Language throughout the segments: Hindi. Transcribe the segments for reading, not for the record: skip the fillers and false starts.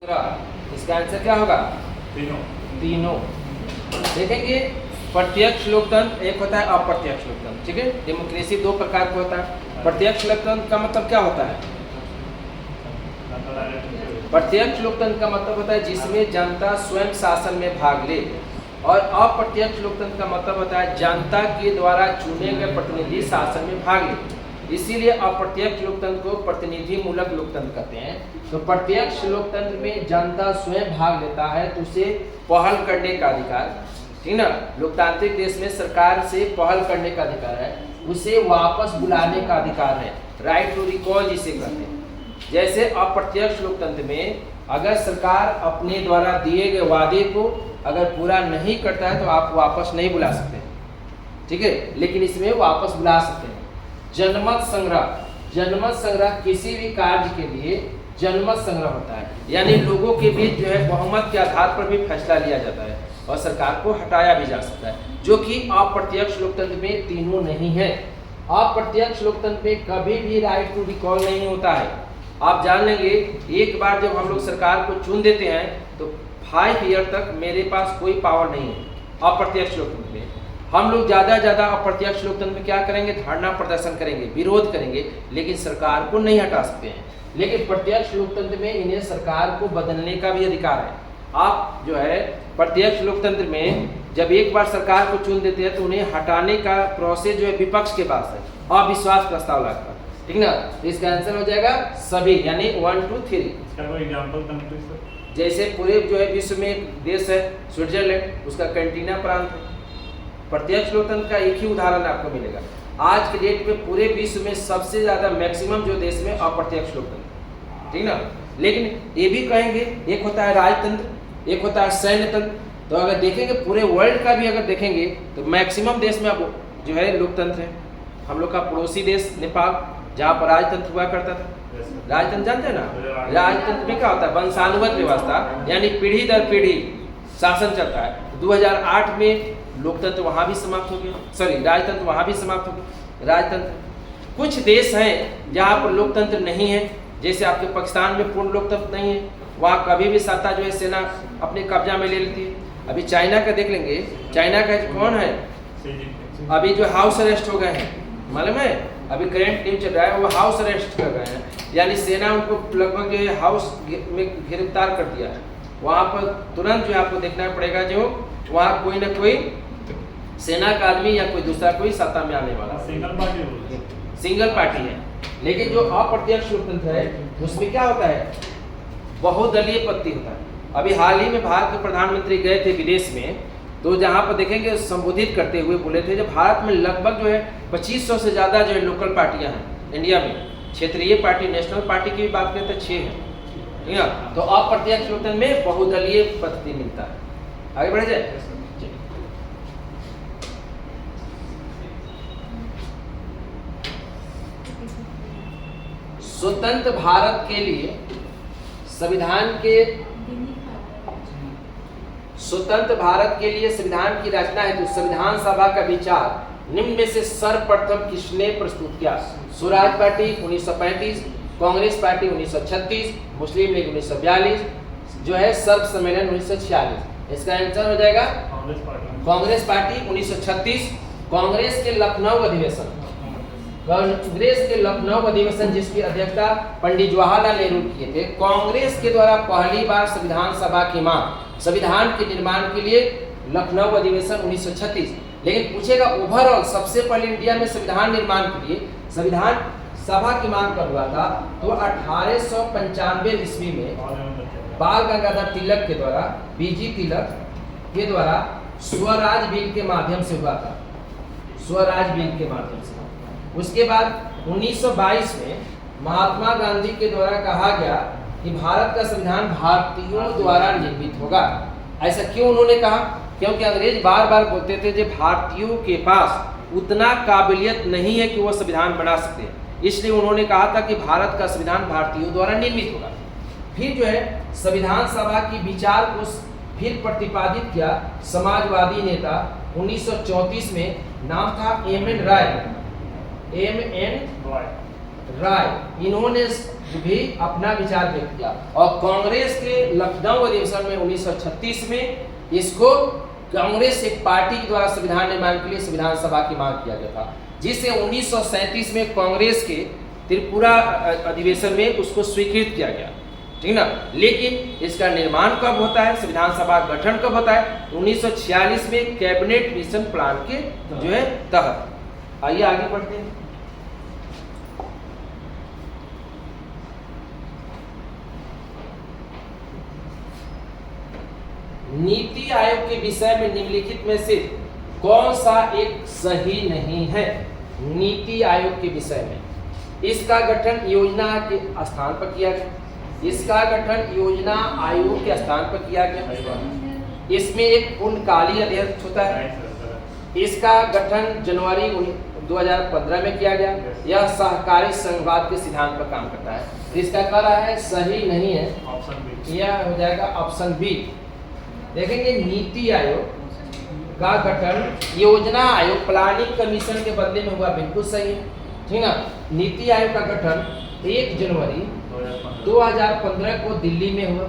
इसका आंसर क्या होगा? तीनों। देखेंगे प्रत्यक्ष लोकतंत्र एक होता है अप्रत्यक्ष लोकतंत्र। ठीक है, डेमोक्रेसी दो प्रकार का होता है। प्रत्यक्ष लोकतंत्र का मतलब क्या होता है? प्रत्यक्ष लोकतंत्र का मतलब होता है जिसमें जनता स्वयं शासन में भाग ले, और अप्रत्यक्ष लोकतंत्र का मतलब होता है जनता के द्वारा चुने गए प्रतिनिधि शासन में भाग ले। इसीलिए अप्रत्यक्ष लोकतंत्र को प्रतिनिधि मूलक लोकतंत्र कहते हैं। तो प्रत्यक्ष लोकतंत्र में जनता स्वयं भाग लेता है तो उसे पहल करने का अधिकार, ठीक ना, लोकतांत्रिक देश में सरकार से पहल करने का अधिकार है, उसे वापस बुलाने का अधिकार है, राइट टू रिकॉल जिसे कहते हैं। जैसे अप्रत्यक्ष लोकतंत्र में अगर सरकार अपने द्वारा दिए गए वादे को अगर पूरा नहीं करता है तो आप वापस नहीं बुला सकते, ठीक है, लेकिन इसमें वापस बुला सकते हैं। जनमत संग्रह किसी भी कार्य के लिए जनमत संग्रह होता है, यानी लोगों के बीच जो है बहुमत के आधार पर भी फैसला लिया जाता है और सरकार को हटाया भी जा सकता है, जो कि अप्रत्यक्ष लोकतंत्र में तीनों नहीं है। अप्रत्यक्ष लोकतंत्र में कभी भी राइट टू रिकॉल नहीं होता है। आप जान लेंगे एक बार जब हम लोग सरकार को चुन देते हैं तो 5 ईयर तक मेरे पास कोई पावर नहीं है। अप्रत्यक्ष लोकतंत्र में हम लोग ज़्यादा अप्रत्यक्ष लोकतंत्र में क्या करेंगे? धरना प्रदर्शन करेंगे, विरोध करेंगे, लेकिन सरकार को नहीं हटा सकते हैं। लेकिन प्रत्यक्ष लोकतंत्र में इन्हें सरकार को बदलने का भी अधिकार है। आप जो है प्रत्यक्ष लोकतंत्र में जब एक बार सरकार को चुन देते हैं तो उन्हें हटाने का प्रोसेस जो है विपक्ष के पास है, अविश्वास प्रस्ताव लाकर, ठीक ना। तो इसका आंसर हो जाएगा सभी, यानी 1 2 3। जैसे पूरे जो है विश्व में एक देश है स्विट्जरलैंड, उसका कैंटीना प्रांत है। प्रत्यक्ष लोकतंत्र का एक ही उदाहरण आपको मिलेगा। आज के डेट में पूरे विश्व में सबसे ज्यादा मैक्सिमम जो देश में अप्रत्यक्ष लोकतंत्र, ठीक ना। लेकिन ये भी कहेंगे एक होता है राजतंत्र, एक होता है सैन्य तंत्र। तो अगर देखेंगे पूरे वर्ल्ड का भी अगर देखेंगे तो मैक्सिमम देश में अब जो है लोकतंत्र है। हम लोग का पड़ोसी देश नेपाल, जहाँ पर राजतंत्र हुआ करता था। राजतंत्र जानते हैं ना? राजतंत्र में क्या होता है? वंशानुगत व्यवस्था, यानी पीढ़ी दर पीढ़ी शासन चलता है। 2008 में लोकतंत्र वहाँ भी समाप्त हो गया, सॉरी राजतंत्र वहाँ भी समाप्त हो गया। राजतंत्र कुछ देश हैं जहाँ पर लोकतंत्र नहीं है, जैसे आपके पाकिस्तान में पूर्ण लोकतंत्र नहीं है, वहाँ कभी भी सत्ता जो है सेना अपने कब्जा में ले लेती है। अभी चाइना का देख लेंगे, चाइना का कौन है अभी जो हाउस अरेस्ट हो गए हैं, मालूम है? अभी करंट न्यूज चल रहा है, वो हाउस अरेस्ट कर गए हैं, यानी सेना उनको लगभग जो है हाउस में गिरफ्तार कर दिया है। वहाँ पर तुरंत जो आपको देखना पड़ेगा जो वहाँ कोई ना कोई सेना का आदमी या कोई दूसरा कोई सत्ता में आने वाला सिंगल पार्टी है। लेकिन जो अप्रत्यक्ष लोकतंत्र है उसमें क्या होता है? बहुदलीय पद्धति होता है। अभी हाल ही में भारत के प्रधानमंत्री गए थे विदेश में, तो जहाँ पर देखेंगे संबोधित करते हुए बोले थे जो भारत में लगभग जो है 2500 से ज़्यादा जो है लोकल पार्टियाँ हैं। इंडिया में क्षेत्रीय पार्टी, नेशनल पार्टी की भी बात करें तो 6 है, ठीक है। तो अप्रत्यक्ष लोकतंत्र में बहुदलीय पद्धति मिलता है। आगे बढ़े जाए। स्वतंत्र भारत के लिए संविधान की रचना हेतु संविधान सभा का विचार निम्न में से सर्वप्रथम किसने प्रस्तुत किया? स्वराज पार्टी 1935, कांग्रेस पार्टी 1936, मुस्लिम लीग 1942, जो है सर्व सम्मेलन 1946। इसका आंसर हो जाएगा कांग्रेस पार्टी 1936। कांग्रेस के लखनऊ अधिवेशन जिसकी अध्यक्षता पंडित जवाहरलाल नेहरू किए थे, कांग्रेस के द्वारा पहली बार संविधान सभा की मांग संविधान के निर्माण के लिए लखनऊ अधिवेशन 1936। लेकिन पूछेगा ओवरऑल सबसे पहले इंडिया में संविधान निर्माण के लिए संविधान सभा की मांग कब हुआ था? तो 1895 ईस्वी में बाल गंगाधर तिलक के द्वारा, बीजी तिलक के द्वारा स्वराज बिल के माध्यम से हुआ था, स्वराज बिल के माध्यम से। उसके बाद 1922 में महात्मा गांधी के द्वारा कहा गया कि भारत का संविधान भारतीयों द्वारा निर्मित होगा। ऐसा क्यों उन्होंने कहा? क्योंकि अंग्रेज बार बार बोलते थे कि भारतीयों के पास उतना काबिलियत नहीं है कि वो संविधान बना सकते हैं, इसलिए उन्होंने कहा था कि भारत का संविधान भारतीयों द्वारा निर्मित होगा। फिर जो है संविधान सभा की विचार को फिर प्रतिपादित किया समाजवादी नेता 1934 में, नाम था एम एन राय। इन्होंने भी अपना विचार व्यक्त किया। और कांग्रेस के लखनऊ अधिवेशन में 1936 में इसको कांग्रेस एक पार्टी के द्वारा संविधान निर्माण के लिए संविधान सभा की मांग किया गया था, जिसे 1937 में कांग्रेस के त्रिपुरा अधिवेशन में उसको स्वीकृत किया गया, ठीक ना। लेकिन इसका निर्माण कब होता है, संविधान सभा गठन कब होता है, 1946 में कैबिनेट मिशन प्लान के जो है तहत। आइए आगे बढ़ते हैं। नीति आयोग के विषय में निम्नलिखित में से कौन सा एक सही नहीं है। नीति आयोग के विषय में इसका गठन योजना के स्थान पर किया गया, इसका गठन योजना आयोग के स्थान पर किया गया। इसमें एक पूर्णकालीन अध्यक्ष होता है। इसका गठन जनवरी 2015 में किया गया। यह सहकारी संघवाद के सिद्धांत पर काम करता है। इसका कह रहा है सही नहीं है, यह हो जाएगा ऑप्शन बी। देखेंगे नीति आयोग का गठन योजना आयोग प्लानिंग कमीशन के बदले में हुआ, बिल्कुल सही है, ठीक है। नीति आयोग का गठन 1 जनवरी 2015 को दिल्ली में हुआ।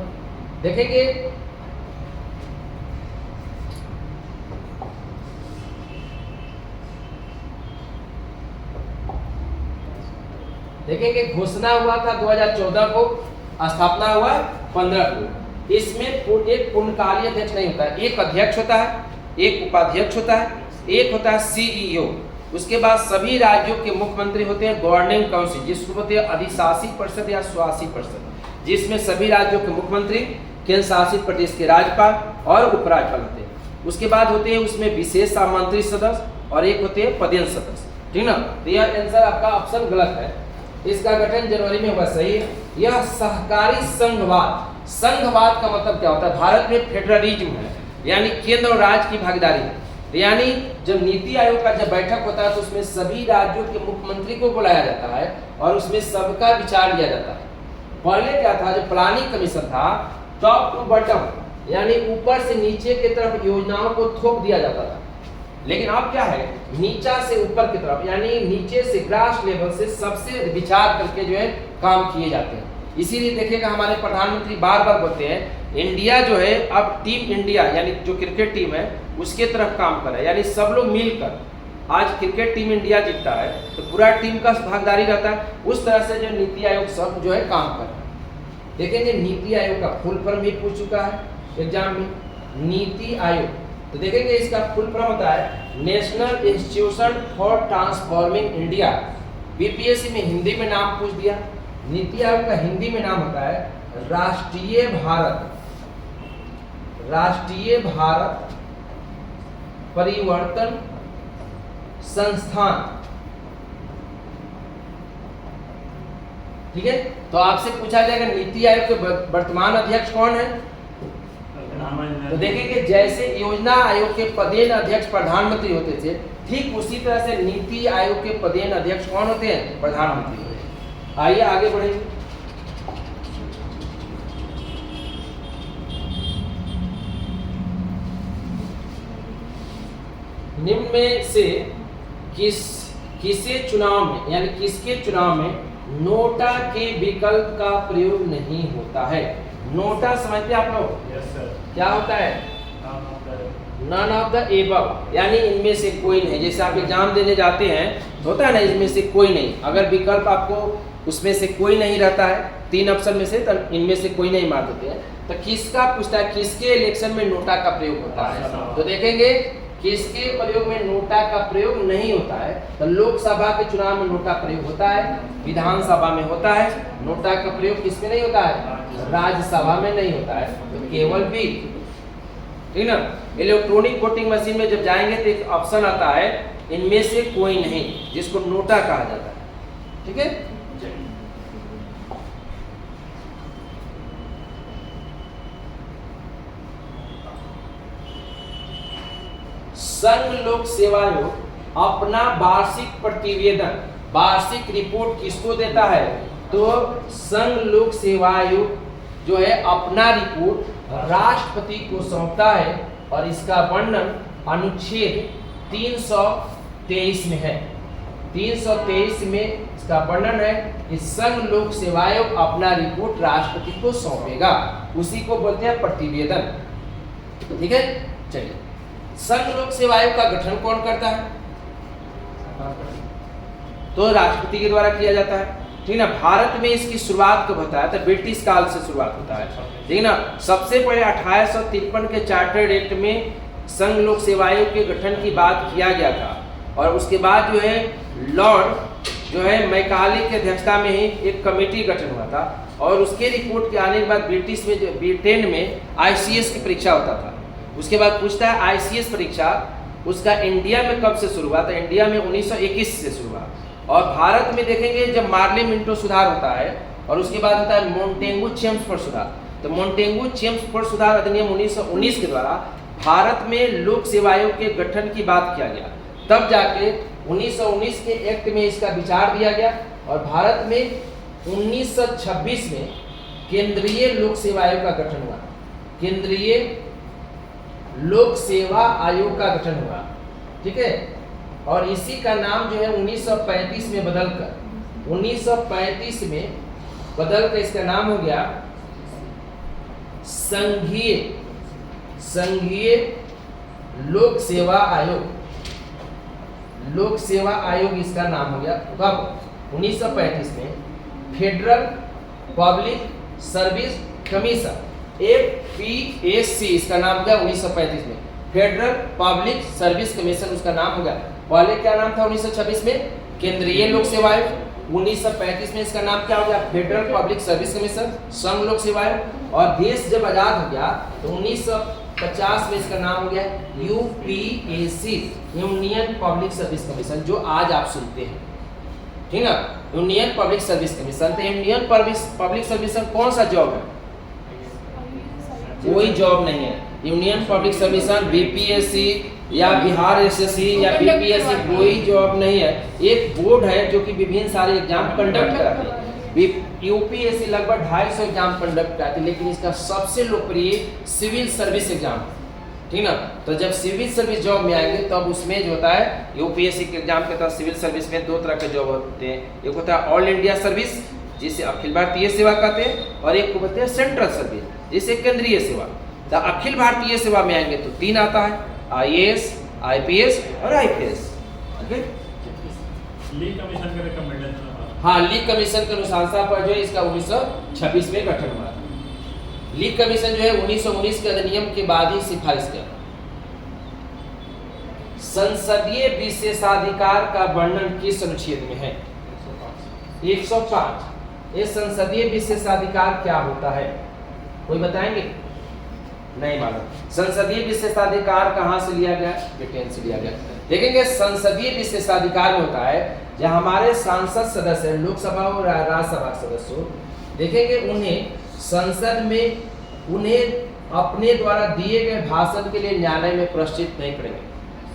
देखेंगे घोषणा हुआ था 2014 को, स्थापना हुआ 15 को। इसमें एक पूर्णकालीन अध्यक्ष नहीं होता है, एक अध्यक्ष होता है, एक उपाध्यक्ष होता है, एक होता है सीईओ। उसके बाद सभी राज्यों के मुख्यमंत्री होते हैं गवर्निंग काउंसिल, जिसको बोलते हैं अधिशासी परिषद या स्वासी परिषद, जिसमें सभी राज्यों के मुख्यमंत्री, केंद्र शासित प्रदेश के राज्यपाल और उपराज्यपाल होते हैं। उसके बाद होते हैं उसमें विशेष आमंत्रित सदस्य और एक होते हैं पदेन सदस्य, ठीक ना। तो यह आंसर आपका ऑप्शन गलत है। इसका गठन जनवरी में हुआ, सही है। यह सहकारी संघवाद, संघवाद का मतलब क्या होता है, भारत में फेडरलिज्म है, यानी केंद्र और राज्य की भागीदारी है। यानी जब नीति आयोग का जब बैठक होता है तो उसमें सभी राज्यों के मुख्यमंत्री को बुलाया जाता है और उसमें सबका विचार लिया जाता है। पहले क्या था, जो प्लानिंग कमीशन था, टॉप टू बॉटम, यानी ऊपर से नीचे की तरफ योजनाओं को थोप दिया जाता था। लेकिन अब क्या है, नीचा से ऊपर की तरफ, यानी नीचे से ग्रास लेवल से सबसे विचार करके जो है काम किए जाते हैं। इसीलिए देखिएगा हमारे प्रधानमंत्री बार बार बोलते हैं इंडिया जो है अब टीम इंडिया, यानी जो क्रिकेट टीम है उसके तरफ काम कर रहा है, यानी सब लोग मिलकर। आज क्रिकेट टीम इंडिया जीतता है तो पूरा टीम का भागीदारी रहता है। उस तरह से जो नीति आयोग सब जो है काम कर रहा है। देखेंगे नीति आयोग का फुल फॉर्म भी पूछ चुका है एग्जाम में, नीति आयोग। तो देखेंगे इसका फुल फॉर्म होता है national institution for transforming India. BPSC में हिंदी में नाम पूछ दिया। नीति आयोग का हिंदी में नाम होता है राष्ट्रीय भारत परिवर्तन संस्थान, ठीक है। तो आपसे पूछा जाएगा नीति आयोग के वर्तमान अध्यक्ष कौन है, तो देखेंगे जैसे योजना आयोग के पदेन अध्यक्ष प्रधानमंत्री होते थे, ठीक उसी तरह से नीति आयोग के पदेन अध्यक्ष कौन होते हैं, प्रधानमंत्री। आइए आगे बढ़ेंगे। निम्न में से किसके चुनाव में, यानी किसके चुनाव में नोटा के विकल्प का प्रयोग नहीं होता है। नोटा समझते हैं आप लोग? Yes sir. क्या होता है? नन ऑफ द एबव, यानी इनमें से कोई नहीं। जैसे आप एग्जाम देने जाते हैं होता है ना, इसमें से कोई नहीं। अगर विकल्प आपको उसमें से कोई नहीं रहता है, 3 ऑप्शन में से, तो इनमें से कोई नहीं मार देते हैं। तो किसका पूछता है, किसके इलेक्शन में नोटा का प्रयोग होता है, तो देखेंगे किसके प्रयोग में नोटा का प्रयोग नहीं होता है। तो लोकसभा के चुनाव में नोटा प्रयोग होता है, विधानसभा में होता है। नोटा का प्रयोग किसमें नहीं होता है, राज्यसभा में नहीं होता है। तो केवल भी, ठीक ना। इलेक्ट्रॉनिक वोटिंग मशीन में जब जाएंगे तो एक ऑप्शन आता है इनमें से कोई नहीं, जिसको नोटा कहा जाता है, ठीक है। संघ लोक सेवा आयोग अपना वार्षिक प्रतिवेदन, वार्षिक रिपोर्ट किसको देता है, तो संघ लोक सेवा आयोग जो है अपना रिपोर्ट राष्ट्रपति को सौंपता है और इसका वर्णन अनुच्छेद 323 में है। 323 में इसका वर्णन है कि संघ लोक सेवा आयोग अपना रिपोर्ट राष्ट्रपति को सौंपेगा, उसी को बोलते हैं प्रतिवेदन। ठीक है, चलिए संघ लोक सेवा आयोग का गठन कौन करता है? तो राष्ट्रपति के द्वारा किया जाता है। ठीक ना। भारत में इसकी शुरुआत कब होता है? तो ब्रिटिश काल से शुरुआत होता है। ठीक ना। सबसे पहले 1853 के चार्टर्ड एक्ट में संघ लोक सेवा आयोग के गठन की बात किया गया था, और उसके बाद जो है लॉर्ड जो है मैकाले की अध्यक्षता में ही एक कमेटी गठन हुआ था, और उसके रिपोर्ट के आने के बाद ब्रिटेन में ICS की परीक्षा होता था। उसके बाद पूछता है ICS परीक्षा उसका इंडिया में कब से शुरू हुआ? तो इंडिया में 1921 से शुरू हुआ, और भारत में देखेंगे जब मार्ले मिंटो सुधार होता है, और उसके बाद होता है मोंटेगू चेम्सफोर्ड सुधार। तो मोंटेगू चेम्सफोर्ड सुधार अधिनियम 1919 के द्वारा भारत में लोक सेवा आयोग के गठन की बात किया गया। तब जाके 1919 के एक्ट में इसका विचार दिया गया, और भारत में 1926 में केंद्रीय लोक सेवा आयोग का गठन हुआ। केंद्रीय लोक सेवा आयोग का गठन हुआ। ठीक है, और इसी का नाम जो है 1935 में बदलकर 1935 में बदलकर इसका नाम हो गया संघीय लोक सेवा आयोग। लोक सेवा आयोग इसका नाम हो गया। कब? 1935 में federal public service commission APSC इसका नाम हो गया 1935 में। फेडरल पब्लिक सर्विस कमीशन उसका नाम हो गया। पहले क्या नाम था 1926 में? केंद्रीय लोक सेवा आयोग। 1935 में इसका नाम क्या हो गया? फेडरल पब्लिक सर्विस कमीशन, संघ लोक सेवा आयोग। और देश जब आजाद हो गया तो 1950 में इसका नाम हो गया UPSC, union public service commission, जो आज आप सुनते हैं। ठीक ना, यूनियन पब्लिक सर्विस कमीशन। तो यूनियन पब्लिक सर्विस कौन सा जॉब है? कोई जॉब नहीं है। यूनियन पब्लिक सर्विसन BPSC या बिहार SSC या BPSC कोई जॉब नहीं है। एक बोर्ड है जो कि विभिन्न सारे एग्जाम कंडक्ट कराते हैं। UPSC लगभग 250 एग्जाम कंडक्ट कराती है, लेकिन इसका सबसे लोकप्रिय सिविल सर्विस एग्जाम। ठीक ना। तो जब सिविल सर्विस जॉब में आएंगे तब उसमें जो होता है UPSC के एग्जाम के तहत सिविल सर्विस में 2 तरह के जॉब होते हैं। एक होता है ऑल इंडिया सर्विस, जिसे अखिल भारतीय सेवा कहते हैं, और एक को बोलते हैं सेंट्रल सर्विस, जिसे केंद्रीय सेवा। तो अखिल भारतीय सेवा में आएंगे तो 3 आता है, IAS, IPS और IPS। हाँ, लीग कमीशन के अनुशंसा पर जो है इसका 1926 में गठन हुआ। लीग कमीशन जो है 1919 के अधिनियम के बाद ही सिफारिश किया। संसदीय विशेषाधिकार का वर्णन किस अनुच्छेद में है? 105। ये संसदीय विशेषाधिकार क्या होता है? कोई बताएंगे? नहीं मालूम। संसदीय विशेषाधिकार कहाँ से लिया गया? ब्रिटेन से लिया गया। देखेंगे संसदीय विशेषाधिकार में होता है जब हमारे सांसद सदस्य, लोकसभा और राज्यसभा सदस्य, देखेंगे उन्हें संसद में उन्हें अपने द्वारा दिए गए भाषण के लिए न्यायालय में प्रश्चित नहीं करेंगे।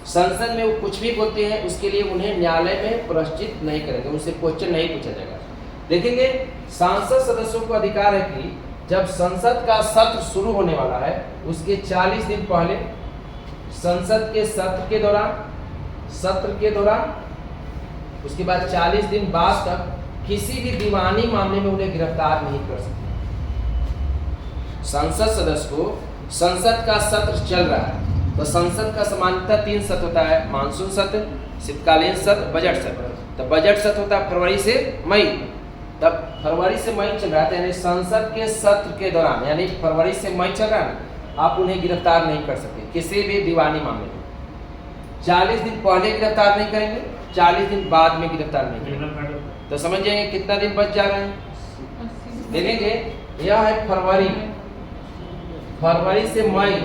संसद में वो कुछ भी बोलते हैं उसके लिए उन्हें न्यायालय में प्रश्चित नहीं करेंगे, उनसे क्वेश्चन नहीं पूछा जाएगा। देखेंगे सांसद सदस्यों को अधिकार है कि जब संसद का सत्र शुरू होने वाला है उसके 40 दिन पहले संसद के सत्र के दौरान उसके बाद 40 दिन बाद तक किसी भी दीवानी मामले में उन्हें गिरफ्तार नहीं कर सकते। संसद सदस्य को संसद का सत्र चल रहा है तो संसद का सामान्यतः 3 सत्र होता है, मानसून सत्र, शीतकालीन सत्र, बजट सत्र। तो बजट सत्र होता है फरवरी से मई। तब फरवरी से मई चल रहा था, यानी संसद के सत्र के दौरान, यानी फरवरी से मई चल रहा है, आप उन्हें गिरफ्तार नहीं कर सकते किसी भी दीवानी मामले में। 40 दिन पहले गिरफ्तार नहीं करेंगे, 40 दिन बाद में गिरफ्तार नहीं करेंगे। तो समझ जाएंगे कितना दिन बच जा रहे हैं। देखेंगे यह है फरवरी से मई,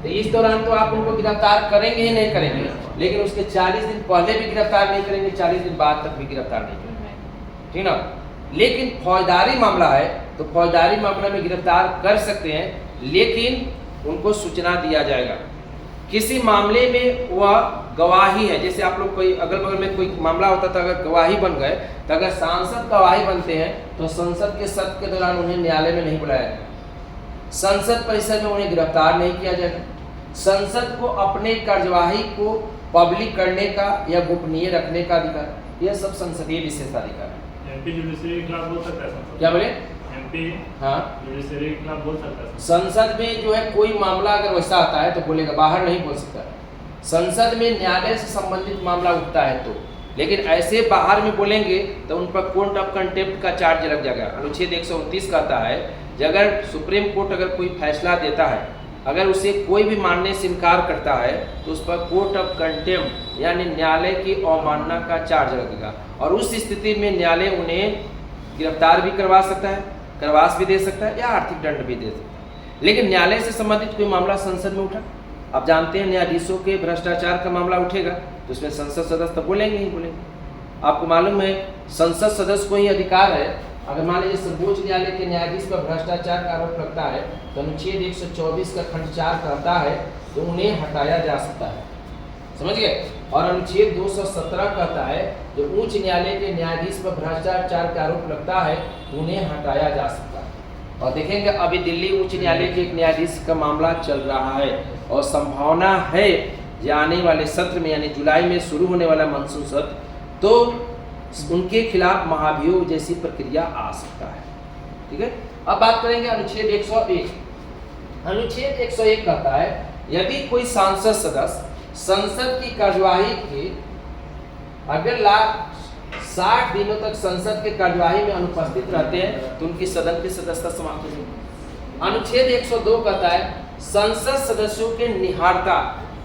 तो इस दौरान तो आप उनको गिरफ्तार करेंगे ही नहीं करेंगे, लेकिन उसके 40 दिन पहले भी गिरफ्तार नहीं करेंगे, 40 दिन बाद तक भी गिरफ्तार नहीं करेंगे। ठीक ना। लेकिन फौजदारी मामला है तो फौजदारी मामला में गिरफ्तार कर सकते हैं, लेकिन उनको सूचना दिया जाएगा। किसी मामले में वह गवाही है, जैसे आप लोग कोई अगल बगल में कोई मामला होता था, अगर गवाही बन गए तो अगर सांसद गवाही बनते हैं तो संसद के सत्र के दौरान उन्हें न्यायालय में नहीं बुलाया जाएगा, संसद परिसर में उन्हें गिरफ्तार नहीं किया जाएगा। संसद को अपने कार्यवाही को पब्लिक करने का या गोपनीय रखने का अधिकार। यह सब संसदीय विशेषाधिकार है। एमपी जुडिशरी के खिलाफ बोल सकता है संसद? क्या बोले? एमपी हाँ, जुडिशरी के खिलाफ बोल सकता है संसद में जो है कोई मामला अगर वैसा आता है तो बोलेगा, बाहर नहीं बोल सकता। संसद में न्यायालय से संबंधित मामला उठता है तो, लेकिन ऐसे बाहर में बोलेंगे तो उन पर कोर्ट ऑफ कंटेम्प्ट का चार्ज लग जाएगा। अनुच्छेद 129 कहता है कि अगर सुप्रीम कोर्ट अगर कोई फैसला देता है, अगर उसे कोई भी मानने से इनकार करता है तो उस पर कोर्ट ऑफ कंटेम्प्ट यानी न्यायालय की अवमानना का चार्ज लगेगा, और उस स्थिति में न्यायालय उन्हें गिरफ्तार भी करवा सकता है, करवास भी दे सकता है या आर्थिक दंड भी दे सकता है। लेकिन न्यायालय से संबंधित कोई मामला संसद में उठा, आप जानते हैं न्यायाधीशों के भ्रष्टाचार का मामला उठेगा तो उसमें संसद सदस्य तो बोलेंगे ही बोलेंगे। आपको मालूम है संसद सदस्य को ही अधिकार है, अगर मान लीजिए सर्वोच्च न्यायालय के न्यायाधीश पर भ्रष्टाचार का आरोप लगता है तो अनुच्छेद 124 का खंड 4 कहता है तो उन्हें हटाया जा सकता है, समझ गए। और अनुच्छेद 217 कहता है जो उच्च न्यायालय के न्यायाधीश पर भ्रष्टाचार का आरोप लगता है तो उन्हें हटाया जा सकता है। और देखेंगे अभी दिल्ली उच्च न्यायालय के एक न्यायाधीश का मामला चल रहा है और संभावना है कि आने वाले सत्र में यानी जुलाई में शुरू होने वाला मानसून सत्र तो उनके खिलाफ महाभियोग जैसी प्रक्रिया आ सकता है। ठीक है, अब बात करेंगे अनुच्छेद 101। अनुच्छेद 101 कहता है यदि कोई सांसद सदस्य संसद की कार्यवाही के अगर 60 दिनों तक संसद के कार्यवाही में अनुपस्थित रहते हैं तो उनकी सदन की सदस्यता समाप्त हो जाएगी। अनुच्छेद 102 कहता है संसद सदस्यों के निहारता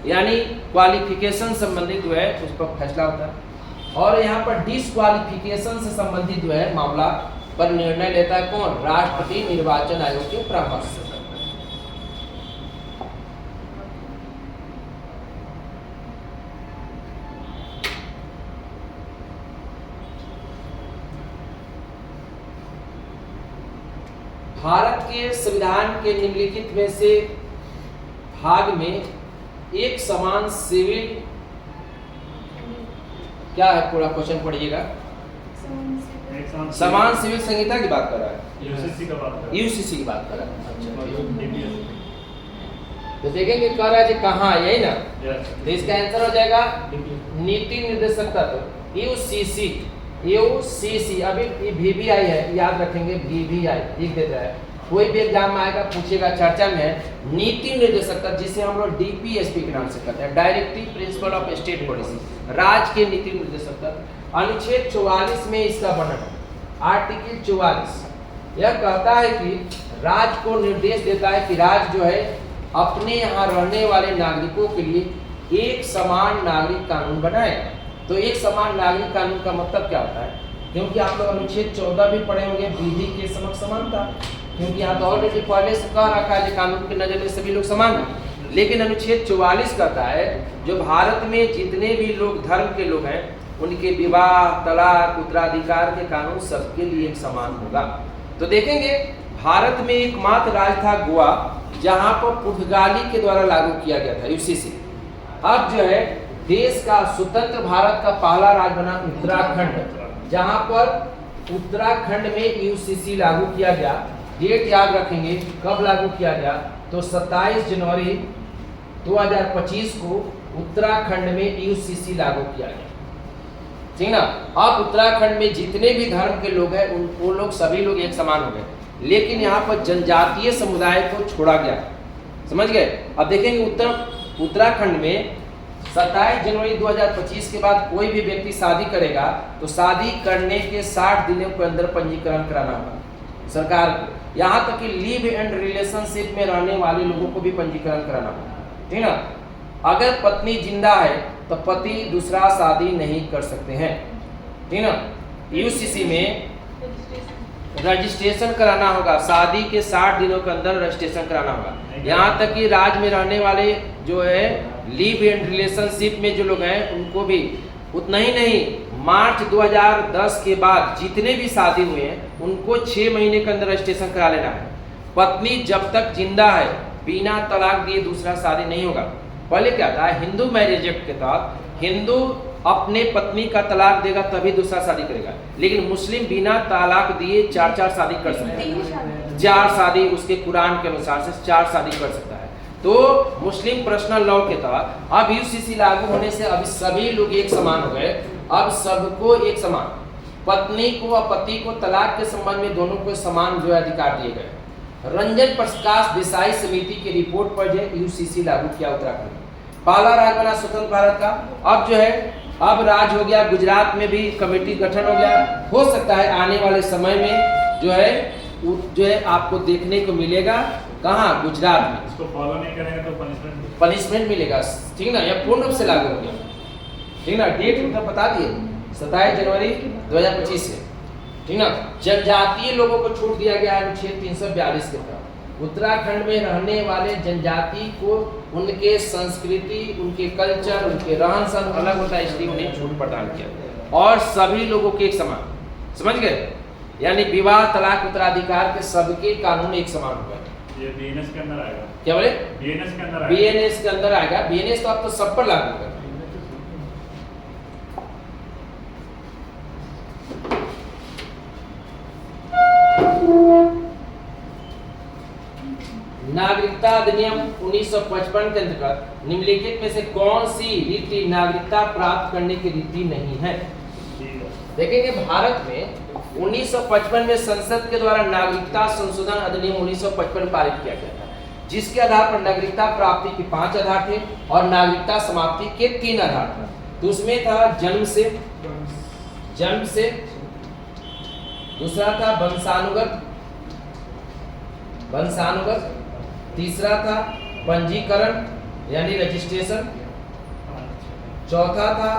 यानी क्वालिफिकेशन संबंधित जो है उस पर फैसला होता है, और यहाँ पर डिस्क्वालिफिकेशन से संबंधित जो है मामला पर निर्णय लेता है कौन? राष्ट्रपति निर्वाचन आयोग के परामर्श से। भारत के संविधान के निम्नलिखित में से भाग में एक समान सिविल क्या है? पूरा क्वेश्चन पढ़िएगा। समान सिविल संहिता की बात कर रहा है, यूसीसी का बात कर रहा है, यूसीसी की बात कर रहा है। अच्छा, तो देखेंगे कह रहा है कि कहाँ, यही ना, तो इसका आंसर हो जाएगा नीति निर्देशक तत्व यूसीसी। यूसीसी अभी VVI है, याद रखेंगे VVI लिख देता है, कोई भी एग्जाम में आएगा पूछेगा, चर्चा में है। नीति निर्देशक तत्व जिसे हम लोग DPSP के नाम से कहते हैं, directive principle of state policy, राज्य के नीति निर्देशक तत्व। अनुच्छेद 44 में इसका वर्णन है। आर्टिकल 44 यह कहता है कि राज्य को निर्देश देता है कि राज्य जो है अपने यहाँ रहने वाले नागरिकों के लिए एक समान नागरिक कानून बनाए। तो एक समान नागरिक कानून का मतलब क्या होता है? क्योंकि आप लोग अनुच्छेद 14 भी पढ़े होंगे, विधि के समक्ष समानता, क्योंकि यहाँ तो ऑलरेडी पहले से कह रखा है कि कानून की नजर में सभी लोग समान हैं। लेकिन अनुच्छेद 44 कहता है जो भारत में जितने भी लोग धर्म के लोग हैं उनके विवाह, तलाक, उत्तराधिकार के कानून सबके लिए एक समान होगा। तो देखेंगे भारत में एकमात्र राज्य था गोवा जहाँ पर पुर्तगाली के द्वारा लागू किया गया था यूसीसी। अब जो है देश का स्वतंत्र भारत का पहला राज्य बना उत्तराखंड, जहाँ पर उत्तराखंड में यूसीसी लागू किया गया। डेट याद रखेंगे कब लागू किया गया, तो 27 जनवरी 2025 को उत्तराखंड में यूसीसी लागू किया गया, ठीक ना। अब उत्तराखंड में जितने भी धर्म के लोग हैं वो लोग सभी लोग एक समान हो गए, लेकिन यहाँ पर जनजातीय समुदाय को छोड़ा गया, समझ गए। अब देखेंगे उत्तराखंड में 27 जनवरी 2025 के बाद कोई भी व्यक्ति शादी करेगा तो शादी करने के 60 दिनों के अंदर पंजीकरण कराना होगा सरकार को। यहाँ तक कि लिव एंड रिलेशनशिप में रहने वाले लोगों को भी पंजीकरण कराना होगा, ठीक ना। अगर पत्नी जिंदा है तो पति दूसरा शादी नहीं कर सकते हैं, ठीक ना। यूसीसी में रजिस्ट्रेशन कराना होगा, शादी के 60 दिनों के अंदर रजिस्ट्रेशन कराना होगा। यहाँ तक कि राज्य में रहने वाले जो है लिव एंड रिलेशनशिप में जो लोग हैं उनको भी उतना ही नहीं, मार्च 2010 के बाद जितने भी शादी हुए हैं उनको 6 महीने के अंदर रजिस्ट्रेशन करा लेना है। पत्नी जब तक जिंदा है बिना तलाक दिए दूसरा शादी नहीं होगा। पहले क्या था, हिंदू मैरिज एक्ट के तहत हिंदू अपने पत्नी का तलाक देगा तभी दूसरा शादी करेगा, लेकिन मुस्लिम बिना तलाक दिए 4 शादी कर सकते हैं। 4 शादी उसके कुरान के अनुसार से 4 शादी कर सकता है। तो मुस्लिम पर्सनल लॉ के तहत अब यूसीसी लागू होने से अभी सभी लोग एक समान हो गए अब सबको एक समान, पत्नी को और पति को तलाक के संबंध में दोनों को समान जो है अधिकार दिए गए। रंजन प्रकाश देसाई समिति की रिपोर्ट पर जो है यूसीसी लागू किया उत्तराखंड में। पहला राज्य बना स्वतंत्र भारत का। अब जो है अब राज हो गया, गुजरात में भी कमेटी गठन हो गया। हो सकता है आने वाले समय में जो है आपको देखने को मिलेगा कहाँ, गुजरात में। इसको फॉलो नहीं करेंगे तो पनिशमेंट मिलेगा, ठीक ना। यह पूर्ण रूप से लागू हो गया, ठीक ना। डेट उनका बता दिए 27 जनवरी 2025 से, ठीक ना। जनजातीय लोगों को छूट दिया गया है अनुच्छेद 342 के तहत। उत्तराखंड में रहने वाले जनजाति को उनके संस्कृति, उनके कल्चर, उनके रहन सहन अलग होता है, इसलिए उन्हें छूट प्रदान किया और सभी लोगों के एक समान, समझ गए। यानी विवाह, तलाक, उत्तराधिकार के सबके कानून एक समान हो गए। ये बीएनएस के अंदर आएगा। क्या बोले? बीएनएस के अंदर बीएनएस के अंदर आएगा। बीएनएस तो अब तो सब पर लागू होगा। नागरिकता अधिनियम 1955 के अंतर्गत निम्नलिखित में से कौन सी रीति नागरिकता प्राप्त करने की रीति नहीं है? देखेंगे भारत में 1955 में संसद के द्वारा नागरिकता संशोधन अधिनियम 1955 पारित किया गया था, जिसके आधार पर नागरिकता प्राप्ति के 5 आधार थे और नागरिकता समाप्ति के 3 आधार थे। तो उसमें था जन्म से, दूसरा था वंशानुगत, तीसरा था पंजीकरण यानी रजिस्ट्रेशन, चौथा था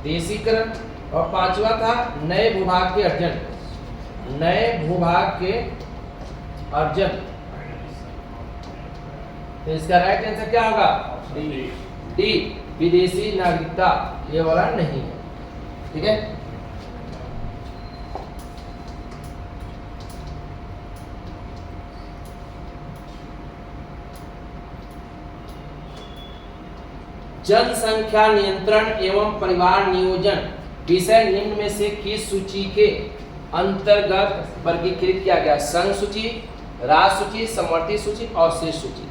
देशीकरण और पांचवा था नए भूभाग के अर्जन। तो इसका राइट आंसर क्या होगा? डी, विदेशी नागरिकता, ये वाला नहीं है, ठीक है। जनसंख्या नियंत्रण एवं परिवार नियोजन विषय निम्न में से किस सूची के अंतर्गत वर्गीकृत किया गया? संघ सूची, राज्य सूची, समवर्ती सूची और शेष सूची।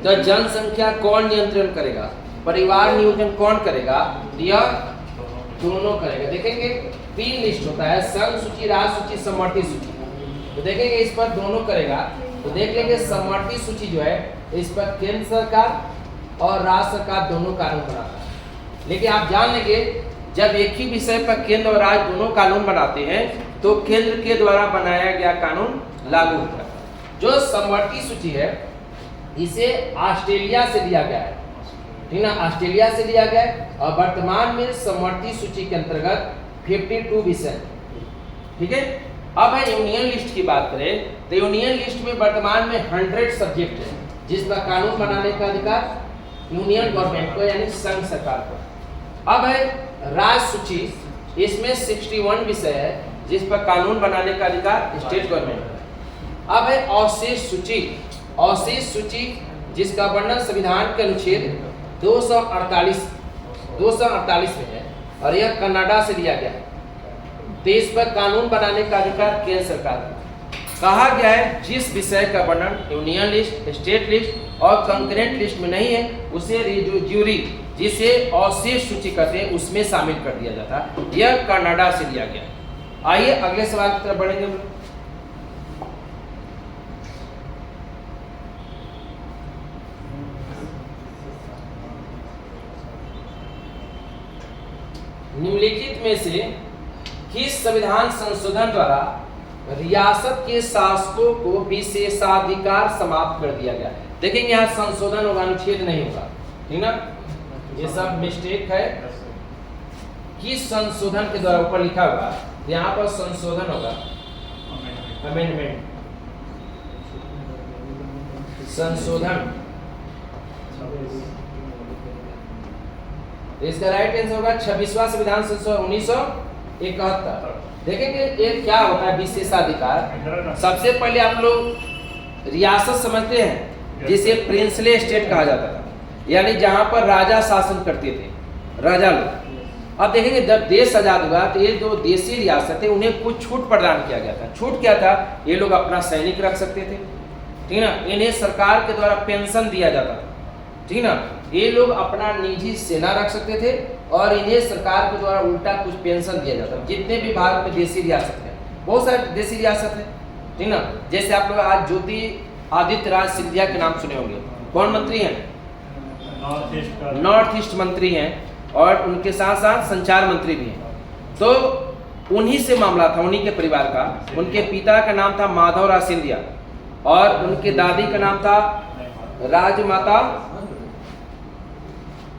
तो जनसंख्या कौन नियंत्रण करेगा? परिवार नियोजन कौन करेगा? यह दोनों करेगा। देखेंगे 3 लिस्ट होता है, संघ सूची, राज्य सूची, समवर्ती सूची। तो देखेंगे इस पर दोनों करेगा। तो देख लेंगे समवर्ती सूची जो है इस पर केंद्र सरकार और राज्य सरकार दोनों कानून बनाता है। लेकिन आप जान लेंगे जब एक ही विषय पर केंद्र और राज्य दोनों कानून बनाते हैं तो केंद्र के द्वारा बनाया गया कानून लागू होता है। जो समवर्ती सूची है इसे ऑस्ट्रेलिया से लिया गया है, ठीक ना, ऑस्ट्रेलिया से लिया गया है। और वर्तमान में समवर्ती सूची के अंतर्गत 52 विषय, ठीक है। अब है यूनियन लिस्ट की बात करें तो यूनियन लिस्ट में वर्तमान में 100 सब्जेक्ट है जिसका कानून बनाने का अधिकार यूनियन गवर्नमेंट को यानी संघ सरकार को। अब है राज्य सूची, इसमें 61 विषय है जिस पर कानून बनाने का अधिकार स्टेट गवर्नमेंट को। अब है अवशेष सूची जिसका वर्णन संविधान के अनुच्छेद 248 में है और यह कनाडा से लिया गया है। देश पर कानून बनाने का अधिकार केंद्र सरकार को। कहा गया है जिस विषय का वर्णन यूनियन लिस्ट, स्टेट लिस्ट और कंकरेंट लिस्ट में नहीं है उसे ज्यूरी, जिसे अवशेष सूची कहते हैं, उसमें शामिल कर दिया जाता है। यह कनाडा से लिया गया। आइए अगले सवाल की तरफ बढ़ेंगे। निम्नलिखित में से किस संविधान संशोधन द्वारा रियासत के शासकों को विशेषाधिकार समाप्त कर दिया गया? देखेंगे यहाँ संशोधन होगा, अनुच्छेद नहीं होगा, ठीक ना। ये सब मिस्टेक है। किस संशोधन के द्वारा ऊपर लिखा होगा, यहाँ पर संशोधन होगा, अमेंडमेंट, संशोधन। इसका राइट आंसर होगा 26वां संविधान संशोधन 1971। देखेंगे ये क्या होता है विशेषाधिकार। सबसे पहले आप लोग रियासत समझते हैं जिसे प्रिंसली स्टेट कहा जाता था, यानी जहां पर राजा शासन करते थे, राजा लोग। अब देखेंगे जब देश आजाद हुआ तो ये जो देशी रियासत है उन्हें कुछ छूट प्रदान किया गया था। छूट क्या था? ये लोग अपना सैनिक रख सकते थे, ठीक ना। इन्हें सरकार के द्वारा पेंशन दिया जाता था, ठीक ना। ये लोग अपना निजी सेना रख सकते थे और इन्हें सरकार के द्वारा उल्टा कुछ पेंशन दिया जाता है। जितने भी भारत में देसी रियासत है, बहुत सारे देसी रियासत है, ठीक ना। जैसे आप लोग आज ज्योति आदित्य राज सिंधिया के नाम सुने होंगे, कौन मंत्री हैं? नॉर्थ ईस्ट मंत्री हैं और उनके साथ साथ संचार मंत्री भी हैं। तो उन्हीं से मामला था, उन्हीं के परिवार का। उनके पिता का नाम था माधवराज सिंधिया और उनके दादी का नाम था राजमाता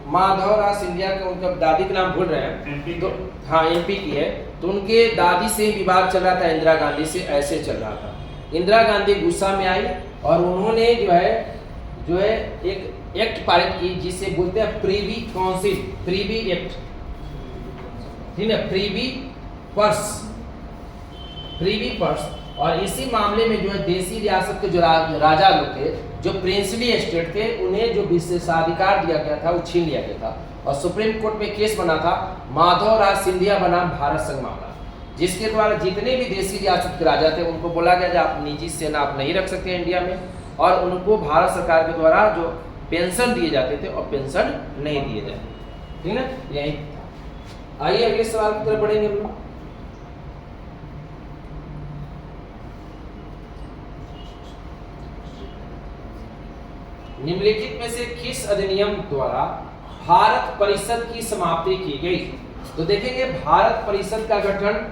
माधवराज सिंधिया के। उनका दादी का नाम भूल रहे हैं तो हाँ एमपी की है। तो उनके दादी से विवाद चल रहा था इंदिरा गांधी से, ऐसे चल रहा था। इंदिरा गांधी गुस्सा में आई और उन्होंने जो है एक एक्ट पारित की जिसे बोलते हैं प्रीवी काउंसिल, प्रीवी एक्ट, ठीक है, प्रीवी पर्स। और इसी मामले में जो है देसी रियासत के जो राजा लोग थे, जो प्रिंसली एस्टेट थे, उन्हें जो विशेषाधिकार दिया गया था वो छीन लिया गया था और सुप्रीम कोर्ट में केस बना था। माधवराज सिंधिया बनाम भारत संघ मामला, जिसके द्वारा जितने भी देसी रियासत के राजा थे उनको बोला गया कि आप निजी सेना आप नहीं रख सकते इंडिया में और उनको भारत सरकार के द्वारा जो पेंशन दिए जाते थे और पेंशन नहीं दिए जाते, ठीक ना। यही आइए अगले सवाल की तरफ बढ़ेंगे हम लोग। निम्नलिखित में से किस अधिनियम द्वारा भारत परिषद की समाप्ति की गई? तो देखेंगे भारत परिषद का गठन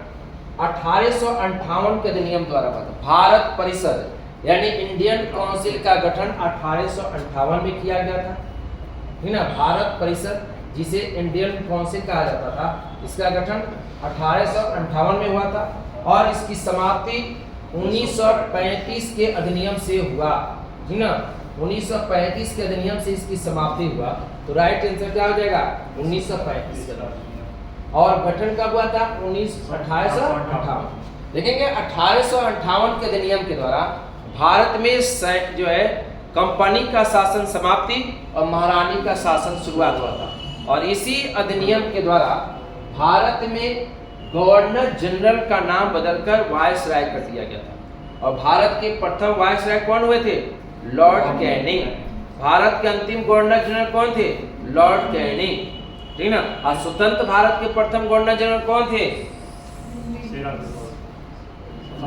1858 के अधिनियम द्वारा हुआ था। भारत परिषद यानी इंडियन काउंसिल का गठन 1858 में किया गया था, ठीक ना। भारत परिषद जिसे इंडियन काउंसिल कहा जाता था, इसका गठन 1858 में हुआ था और इसकी समाप्ति 1935 के अधिनियम से हुआ, ठीक ना। 1935 के अधिनियम से इसकी समाप्ति हुआ। तो राइट आंसर क्या हो जाएगा? 1935 का। और गठन कब हुआ था? 1858। देखेंगे 1858 के अधिनियम के द्वारा भारत में जो है कंपनी का शासन समाप्ति और महारानी का शासन शुरुआत हुआ था। और इसी अधिनियम के द्वारा भारत में गवर्नर जनरल का नाम बदलकर वायसराय कर दिया गया था। और भारत के प्रथम वायसराय कौन हुए थे? Lord Canning. भारत के अंतिम गवर्नर जनरल कौन थे? लॉर्ड कैनिंग, ठीक ना। और स्वतंत्र भारत के प्रथम गवर्नर जनरल कौन थे?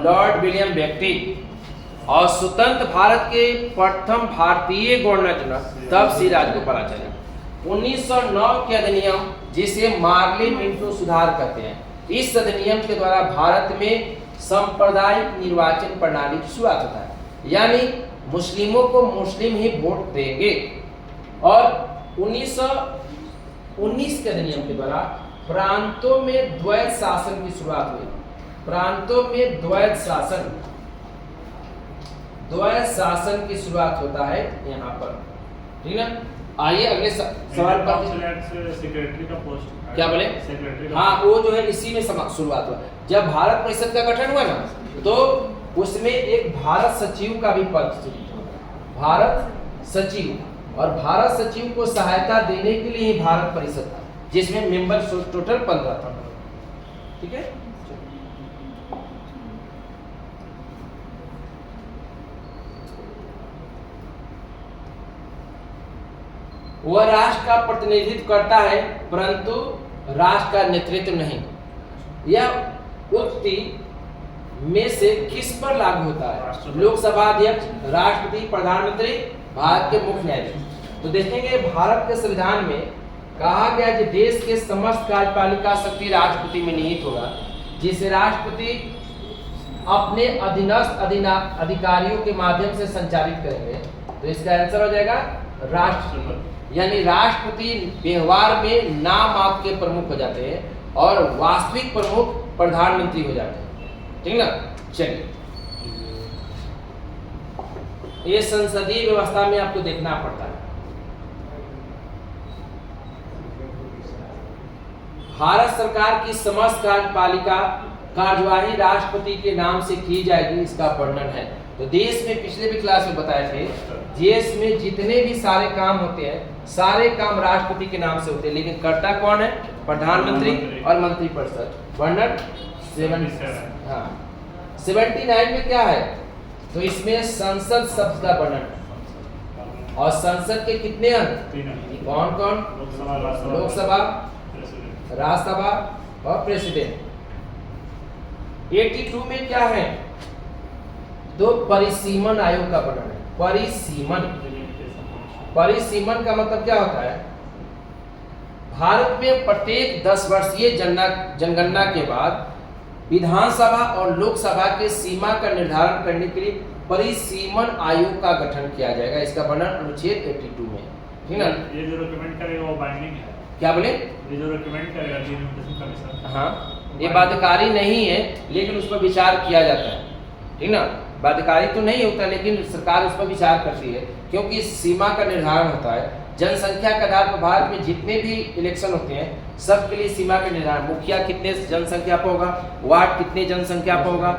Lord William Bentinck. और स्वतंत्र भारत के प्रथम भारतीय गवर्नर जनरल तब श्री राजगोपालाचार्य। 1909 के अधिनियम जिसे मार्ले मिंटो सुधार कहते हैं, इस अधिनियम के द्वारा भारत में सांप्रदायिक निर्वाचन प्रणाली की शुरुआत होता है, यानी मुस्लिमों को मुस्लिम ही वोट देंगे। और 1919 के अधिनियम के द्वारा प्रांतों में द्वैत शासन की शुरुआत हुई। प्रांतों में द्वैत शासन की शुरुआत होता है यहाँ पर, ठीक ना। आइए अगले सवाल पर। सेक्रेटरी का पोस्ट क्या बोले? सेक्रेटरी। हाँ, वो जो है इसी में शुरुआत हुआ। जब भारत परिषद का गठन हुआ ना, तो उसमें एक भारत सचिव का भी पद था, भारत सचिव। और भारत सचिव को सहायता देने के लिए ही भारत परिषद था, जिसमें मेंबर टोटल 15 था, ठीक है। वह राष्ट्र का प्रतिनिधित्व करता है परंतु राष्ट्र का नेतृत्व नहीं। यह उक्ति में से किस पर लागू होता है? लोकसभा अध्यक्ष, राष्ट्रपति, प्रधानमंत्री, भारत के मुख्य न्यायाधीश। तो देखेंगे भारत के संविधान में कहा गया कि देश के समस्त कार्यपालिका शक्ति राष्ट्रपति में निहित होगा, जिसे राष्ट्रपति अपने अधीनस्थ अधिकारियों के माध्यम से संचालित करेंगे। तो इसका आंसर हो जाएगा राष्ट्रपति। यानी राष्ट्रपति व्यवहार में नाम आपके प्रमुख हो जाते हैं और वास्तविक प्रमुख प्रधानमंत्री हो जाते हैं, ठीक ना। चलिए, ये संसदीय व्यवस्था में आपको देखना पड़ता है। भारत सरकार की समस्त कार्यपालिका कार्यवाही राष्ट्रपति के नाम से की जाएगी, इसका वर्णन है। तो देश में पिछले भी क्लास में बताए थे, देश में जितने भी सारे काम होते हैं सारे काम राष्ट्रपति के नाम से होते हैं, लेकिन कर्ता कौन है? प्रधानमंत्री और मंत्रिपरिषद। वर्णन 79 में क्या है? तो इसमें संसद शब्द का वर्णन, और संसद के कितने अंग? 3 अंग। कौन कौन? लोकसभा, राज्यसभा, लोकसभा, प्रेसिडेंट। राज्यसभा और प्रेसिडेंट। 82 में क्या है? तो परिसीमन आयोग का गठन है। परिसीमन का मतलब क्या होता है? भारत में प्रत्येक 10 वर्षीय जनगणना के बाद विधानसभा और लोकसभा के सीमा का निर्धारण करने के लिए परिसीमन आयोग का गठन किया जाएगा। इसका वर्णन अनुच्छेद 82 में, ठीक ना? ये जो रिकमेंड करेगा वो बाइंडिंग है। क्या बोले? ये जो रिकमेंड करेगा डिलिमिटेशन कमीशन, हाँ, ये बाध्यकारी नहीं है, लेकिन उस पर विचार किया जाता है, ठीक ना? बाध्यकारी तो नहीं होता, लेकिन सरकार उस पर विचार करती है, क्योंकि सीमा का निर्धारण होता है। जनसंख्या के आधार पर भारत में जितने भी इलेक्शन होते हैं, सबके लिए सीमा का निर्धारण, मुखिया कितने जनसंख्या पर होगा, वार्ड कितने जनसंख्या पर होगा,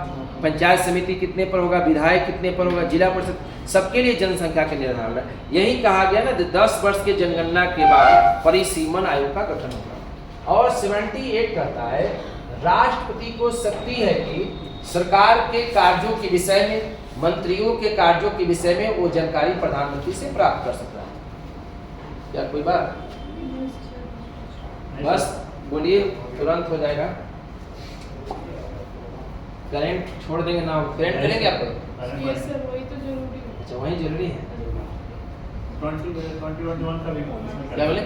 पंचायत समिति कितने पर होगा, विधायक कितने पर होगा, जिला परिषद, सबके लिए जनसंख्या का निर्धारण है। यही कहा गया ना, 10 वर्ष के जनगणना के बाद परिसीमन आयोग का गठन होगा। और 78 कहता है राष्ट्रपति को शक्ति है कि सरकार के कार्यों के विषय में, मंत्रियों के कार्यों के विषय में वो जानकारी प्रधानमंत्री से प्राप्त कर सकता है। क्या कोई बात? बस बोलिए, तुरंत हो जाएगा। करंट छोड़ देंगे ना, करंट करेंगे आप? यस सर, वही तो जरूरी है। अच्छा, वही जरूरी है। 2021 का भी क्या बोले?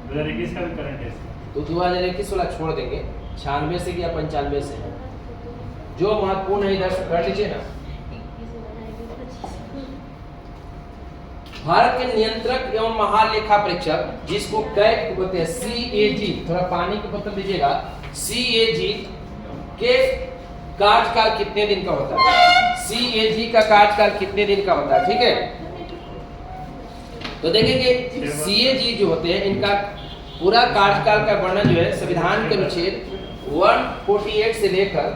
2021 का भी करंट है। तो 2021 वाला छोड़ देंगे, 96 से या 95 से है, जो महत्वपूर्ण है इधर से कर लीजिए ना। भारत के नियंत्रक एवं महालेखा परीक्षक, जिसको कैग बोलते हैं, CAG, थोड़ा पानी की बोतल दीजिएगा। CAG के कार्यकाल कितने दिन का होता है? CAG का कार्यकाल कितने दिन का होता है? ठीक है, तो देखेंगे CAG जो होते हैं, इनका पूरा कार्यकाल का वर्णन जो है संविधान के अनुच्छेद 148 से लेकर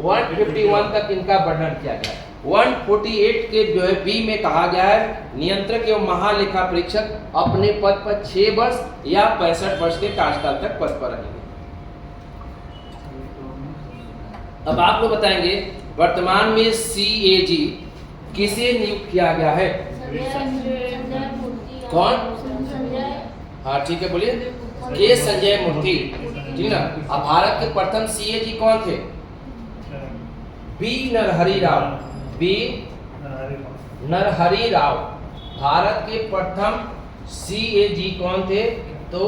151 तक इनका वर्णन किया गया है। 148 के जो है बी में कहा गया है, नियंत्रक एवं महालेखा परीक्षक अपने पद पर 6 वर्ष या 65 वर्ष के कार्यकाल तक पद पर रहेंगे। अब आप लोग बताएंगे वर्तमान में CAG किसे नियुक्त किया गया है? कौन? हाँ ठीक है, बोलिए। के संजय मूर्ति, ठीक ना? अब भारत के प्रथम CAG कौन थे? बी नरहरि राव। बी नरहरि राव भारत के प्रथम CAG कौन थे? तो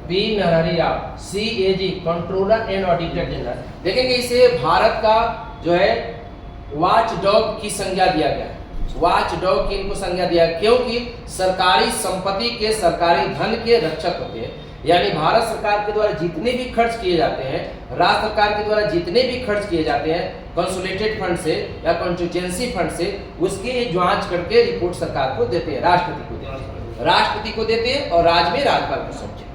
B Narahari Rao, CAG controller and auditor general. देखेंगे इसे भारत का जो है वॉच डॉग की संज्ञा दिया गया है। वॉच डॉग की इनको संज्ञा दिया, क्योंकि सरकारी संपत्ति के, सरकारी धन के रक्षक होते हैं। यानी भारत सरकार के द्वारा जितने भी खर्च किए जाते हैं, राज्य सरकार के द्वारा जितने भी खर्च किए जाते हैं कंसोलिडेटेड फंड से या कंस्टिट्यूएंसी फंड से, उसकी जांच करके रिपोर्ट सरकार को देते हैं, राष्ट्रपति को देते हैं, राष्ट्रपति को देते हैं और राज्य में राज्यपाल को सौंपते हैं।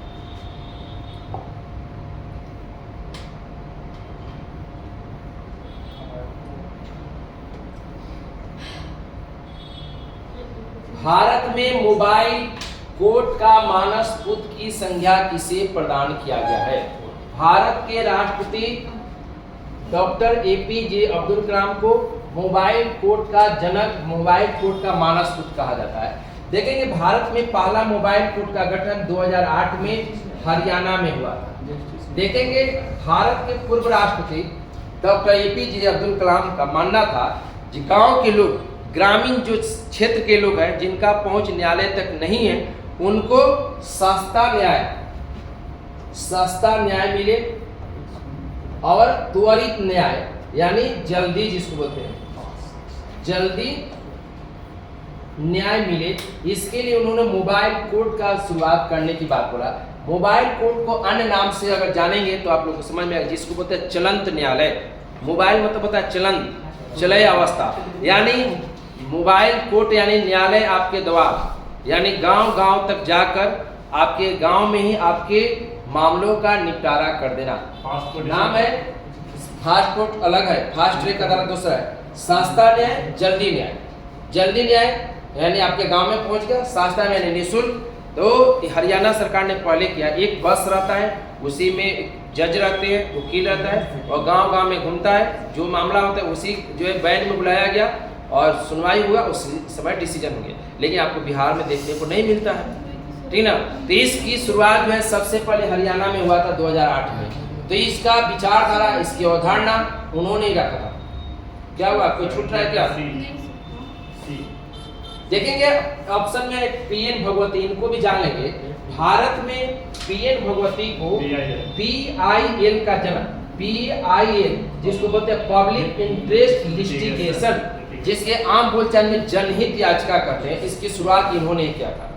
भारत में मोबाइल कोर्ट का मानस पुत्र की संज्ञा किसे प्रदान किया गया है? भारत के राष्ट्रपति डॉक्टर APJ अब्दुल कलाम को मोबाइल कोर्ट का जनक, मोबाइल कोर्ट का मानस पुत्र कहा जाता है। देखेंगे भारत में पहला मोबाइल कोर्ट का गठन 2008 में हरियाणा में हुआ था। देखेंगे भारत के पूर्व राष्ट्रपति डॉक्टर APJ अब्दुल कलाम का मानना था कि गांव के लोग, ग्रामीण जो क्षेत्र के लोग हैं जिनका पहुंच न्यायालय तक नहीं है, उनको सस्ता न्याय मिले और त्वरित न्याय, यानी जल्दी, जिसको बोलते हैं जल्दी न्याय मिले, इसके लिए उन्होंने मोबाइल कोर्ट का शुरुआत करने की बात बोला। मोबाइल कोर्ट को अन्य नाम से अगर जानेंगे तो आप लोग को समझ में आएगा, जिसको बोलते हैं चलंत न्यायालय। मोबाइल मतलब होता है चलंत, चलय अवस्था, यानी मोबाइल कोर्ट यानी न्यायालय आपके द्वार, यानी गांव-गांव तक जाकर आपके गांव में ही आपके मामलों का निपटारा कर देना। नाम है फास्ट कोर्ट, अलग है, फास्ट ट्रैक अदालत दूसरा है, सस्ता न्याय, जल्दी न्याय। जल्दी न्याय यानी आपके गांव में पहुंच गया, सस्ता यानी निःशुल्क। तो हरियाणा सरकार ने पहले किया, एक बस रहता है, उसी में जज रहते हैं, वकील रहता है और गांव-गांव में घूमता है, जो मामला होता है उसी जो है बैंड में बुलाया गया, और सुनवाई हुआ उस समय डिसीजन हो गया, लेकिन आपको बिहार में देखने को नहीं मिलता है, ठीक ना। तो इसकी शुरुआत जो है सबसे पहले हरियाणा में हुआ था 2008 में। तो इसका विचारधारा, इसकी अवधारणा उन्होंने ही रखा था। क्या हुआ, कोई छूट रहा है क्या? देखेंगे ऑप्शन में पीएन भगवती, इनको भी जान लेंगे। भारत में पीएन भगवती को PIL का जन्म, PIL जिसको बोलते हैं पब्लिक इंटरेस्ट लिटिगेशन, जिसके आम बोलचाल में जनहित याचिका कहते हैं, इसकी शुरुआत इन्होंने ही किया था।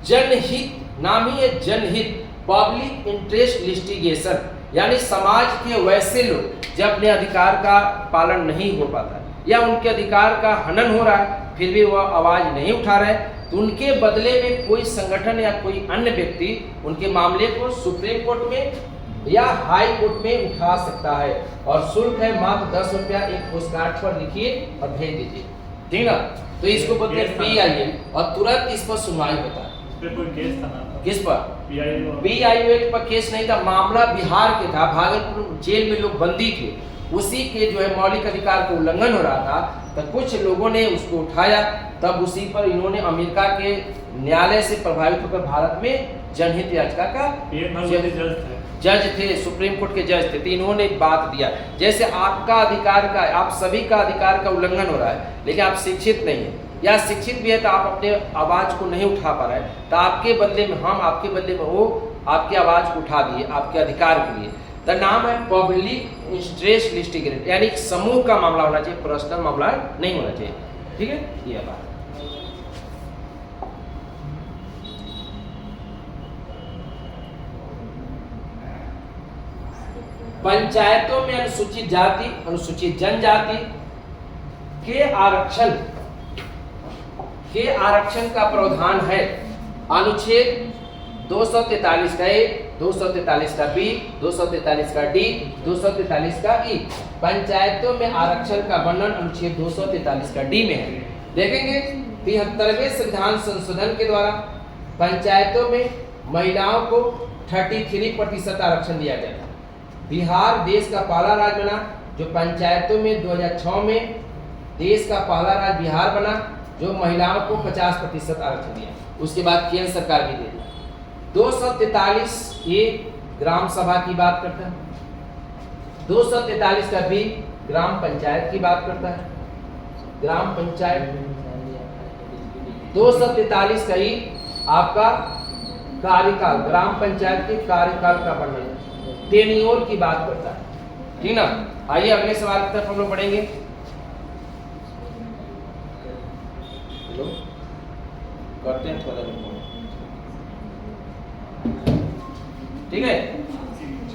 जनहित नाम ही है, जनहित पब्लिक इंटरेस्ट लिटिगेशन, यानी समाज के वैसे लोग जब अपने अधिकार का पालन नहीं हो पाता या उनके अधिकार का हनन हो रहा है फिर भी वह आवाज नहीं उठा रहे, तो उनके बदले में कोई संगठन या कोई अन्य व्यक्ति उनके मामले को सुप्रीम कोर्ट में या हाई कोर्ट में उठा सकता है। और शुल्क है मात्र 10 रुपया, एक पोस्टकार्ड पर लिखिए और भेज दीजिए, ठीक ना। तो इसको बोलते हैं PIL और तुरंत इस पर सुनवाई होता है। कोई केस था ना? किस पर? PIL पर केस नहीं था, मामला बिहार के था, भागलपुर जेल में लोग बंदी थे, उसी के जो है मौलिक अधिकार का उल्लंघन हो रहा था, तो कुछ लोगों ने उसको उठाया, तब उसी पर इन्होंने अमेरिका के न्यायालय से प्रभावित होकर भारत में जनहित याचिका का जज थे, सुप्रीम कोर्ट के जज थे, तो इन्होंने बात दिया जैसे आपका अधिकार का, आप सभी का अधिकार का उल्लंघन हो रहा है, लेकिन आप शिक्षित नहीं है या शिक्षित भी है तो आप अपने आवाज को नहीं उठा पा रहे हैं, तो आपके बदले में हम, आपके बदले में वो आपकी आवाज को उठा दिए आपके अधिकार के लिए। तो नाम है पब्लिक इंटरेस्ट लिटिगेशन, यानी समूह का मामला होना चाहिए, पर्सनल मामला नहीं होना चाहिए, ठीक है। ये बात पंचायतों में अनुसूचित जाति, अनुसूचित जनजाति के आरक्षण का प्रावधान है अनुच्छेद 243 का ए, 243 का बी, 243 का डी, 243 का ई। पंचायतों में आरक्षण का वर्णन अनुच्छेद 243 का डी में है। देखेंगे 73वें संविधान संशोधन के द्वारा पंचायतों में महिलाओं को 33% आरक्षण दिया गया था। बिहार देश का पहला राज्य बना जो पंचायतों में 2006 में देश का पहला राज्य बिहार बना जो महिलाओं को 50% आरक्षण दिया। उसके बाद केंद्र सरकार भी दे दिया। 243 ये ग्राम सभा की बात करता है, 243 का भी ग्राम पंचायत की बात करता है, ग्राम पंचायत। 243 का ही आपका कार्यकाल, ग्राम पंचायत के कार्यकाल का वर्णन, टेन्योर की बात करता है, ठीक ना। आइए अगले सवाल की तरफ हम लोग बढ़ेंगे। करते हैं थोड़ा ठीक है।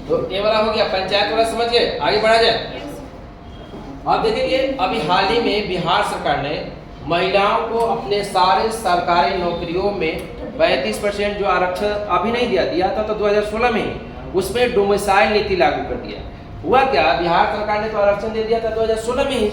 तो ये वाला हो गया, पंचायत वाला समझ गए, आगे बढ़ा जाए। अब देखेंगे अभी हाल ही में बिहार सरकार ने महिलाओं को अपने सारे सरकारी नौकरियों में 35% जो आरक्षण अभी नहीं दिया था तो 2016 में ही उसमें डोमिसाइल नीति लागू कर दिया। हुआ क्या, बिहार सरकार ने तो आरक्षण दे दिया था 2016 में ही,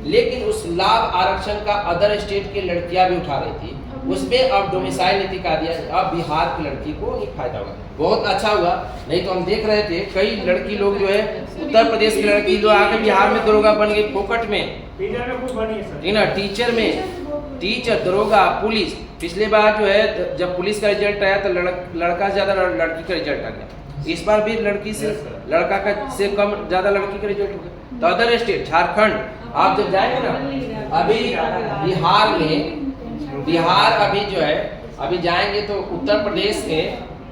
लेकिन उस लाभ आरक्षण का अदर स्टेट की लड़कियां भी उठा रही थी, उसमें अब डोमिसाइल नीति का दिया, अब बिहार की लड़की को ही फायदा हुआ। बहुत अच्छा हुआ, नहीं तो हम देख रहे थे कई लड़की लोग जो है उत्तर प्रदेश की लड़की जो आके बिहार में दरोगा बन गई फोकट में, ठीक ना। टीचर में, टीचर, दरोगा, पुलिस। पिछले बार जो है जब पुलिस का रिजल्ट आया तो लड़का से ज्यादा लड़की का रिजल्ट आ गया, इस बार भी लड़की से लड़का का से कम ज्यादा लड़की का रिजल्ट हो गया। तो अदर स्टेट, झारखंड, आप जब जाएंगे ना, अभी बिहार अभी जो है अभी जाएंगे तो उत्तर प्रदेश के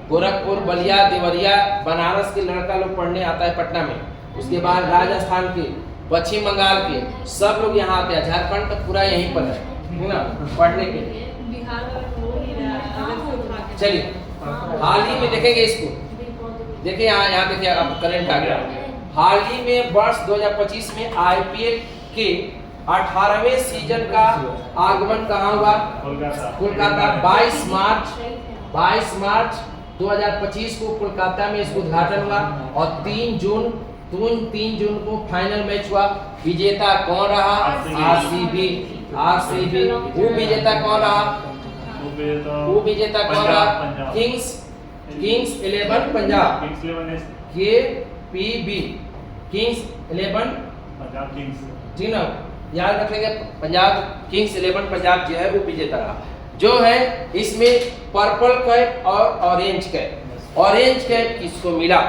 गोरखपुर, बलिया, देवरिया, बनारस के लड़का लोग पढ़ने आता है पटना में, उसके बाद राजस्थान के, पश्चिम बंगाल के सब लोग यहाँ आते हैं, झारखंड तक पूरा यहीं पर है ना पढ़ने के लिए। चलिए हाल ही में देखेंगे इसको, देखिए यहाँ देखिए अब करंट आ गया। हाल ही में वर्ष 2025 में IPL के 18वें सीजन का आगमन कहाँ हुआ? कोलकाता। 22 मार्च 2025 को कोलकाता में इसका उद्घाटन हुआ और 3 जून को फाइनल मैच हुआ। विजेता कौन रहा? RCB। वो विजेता कौन रहा? Kings 11 Punjab, KPB, Kings 11 Punjab Kings, जी ना, याद रखेंगे पंजाब किंग्स 11 पंजाब जो है वो विजेता रहा। जो है इसमें पर्पल कैप और ऑरेंज कैप, ऑरेंज कैप किसको मिला?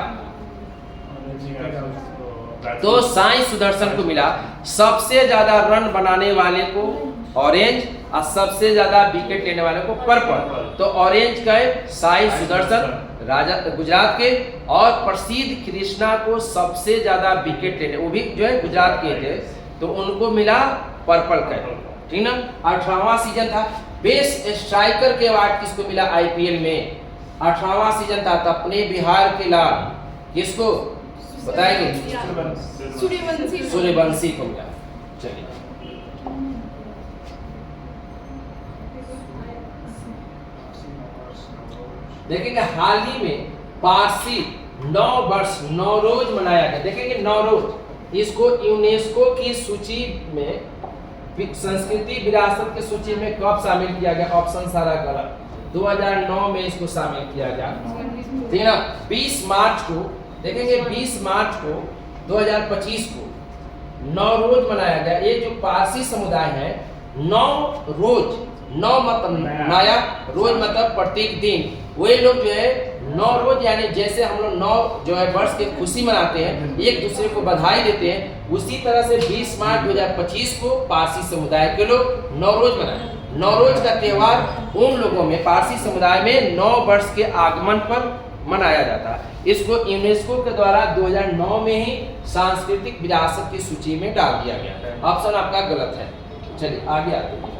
तो साई सुदर्शन को मिला। सबसे ज्यादा रन बनाने वाले को ऑरेंज और सबसे ज्यादा विकेट लेने वाले को पर्पल। तो ऑरेंज कैप साई सुदर्शन राजा गुजरात के, और प्रसिद्ध कृष्णा को सबसे ज्यादा विकेट लेने, वो भी जो है गुजरात के थे, तो उनको मिला पर्पल कैप। ठीक ना। 18वां सीजन था। बेस्ट स्ट्राइकर के अवार्ड किसको मिला आईपीएल में? 18वां सीजन था, तो अपने बिहार के लाल किसको बताएंगे? सूर्यवंशी को मिला। चलिए देखेंगे हाल ही में पारसी 9 वर्ष नौरोज मनाया गया। देखेंगे नौरोज, इसको यूनेस्को की सूची में, संस्कृति विरासत की सूची में कब शामिल किया गया? ऑप्शन सारा गलत। 2009 में इसको शामिल किया गया। ठीक है। 20 मार्च को देखेंगे, 20 मार्च को 2025 को नौरोज मनाया गया। ये जो पारसी समुदाय है, 9 रोज, 9 मतलब नया, रोज मतलब प्रत्येक दिन, वे लोग जो है 9 रोज, यानी जैसे हम लोग 9 जो है वर्ष की खुशी मनाते हैं, एक दूसरे को बधाई देते हैं, उसी तरह से 20 मार्च 2025 को पारसी समुदाय के लोग नौरोज मनाए। नौरोज का त्योहार उन लोगों में, पारसी समुदाय में 9 वर्ष के आगमन पर मनाया जाता है। इसको यूनेस्को के द्वारा 2009 में ही सांस्कृतिक विरासत की सूची में डाल दिया गया। ऑप्शन आपका गलत है। चलिए आगे आते हैं।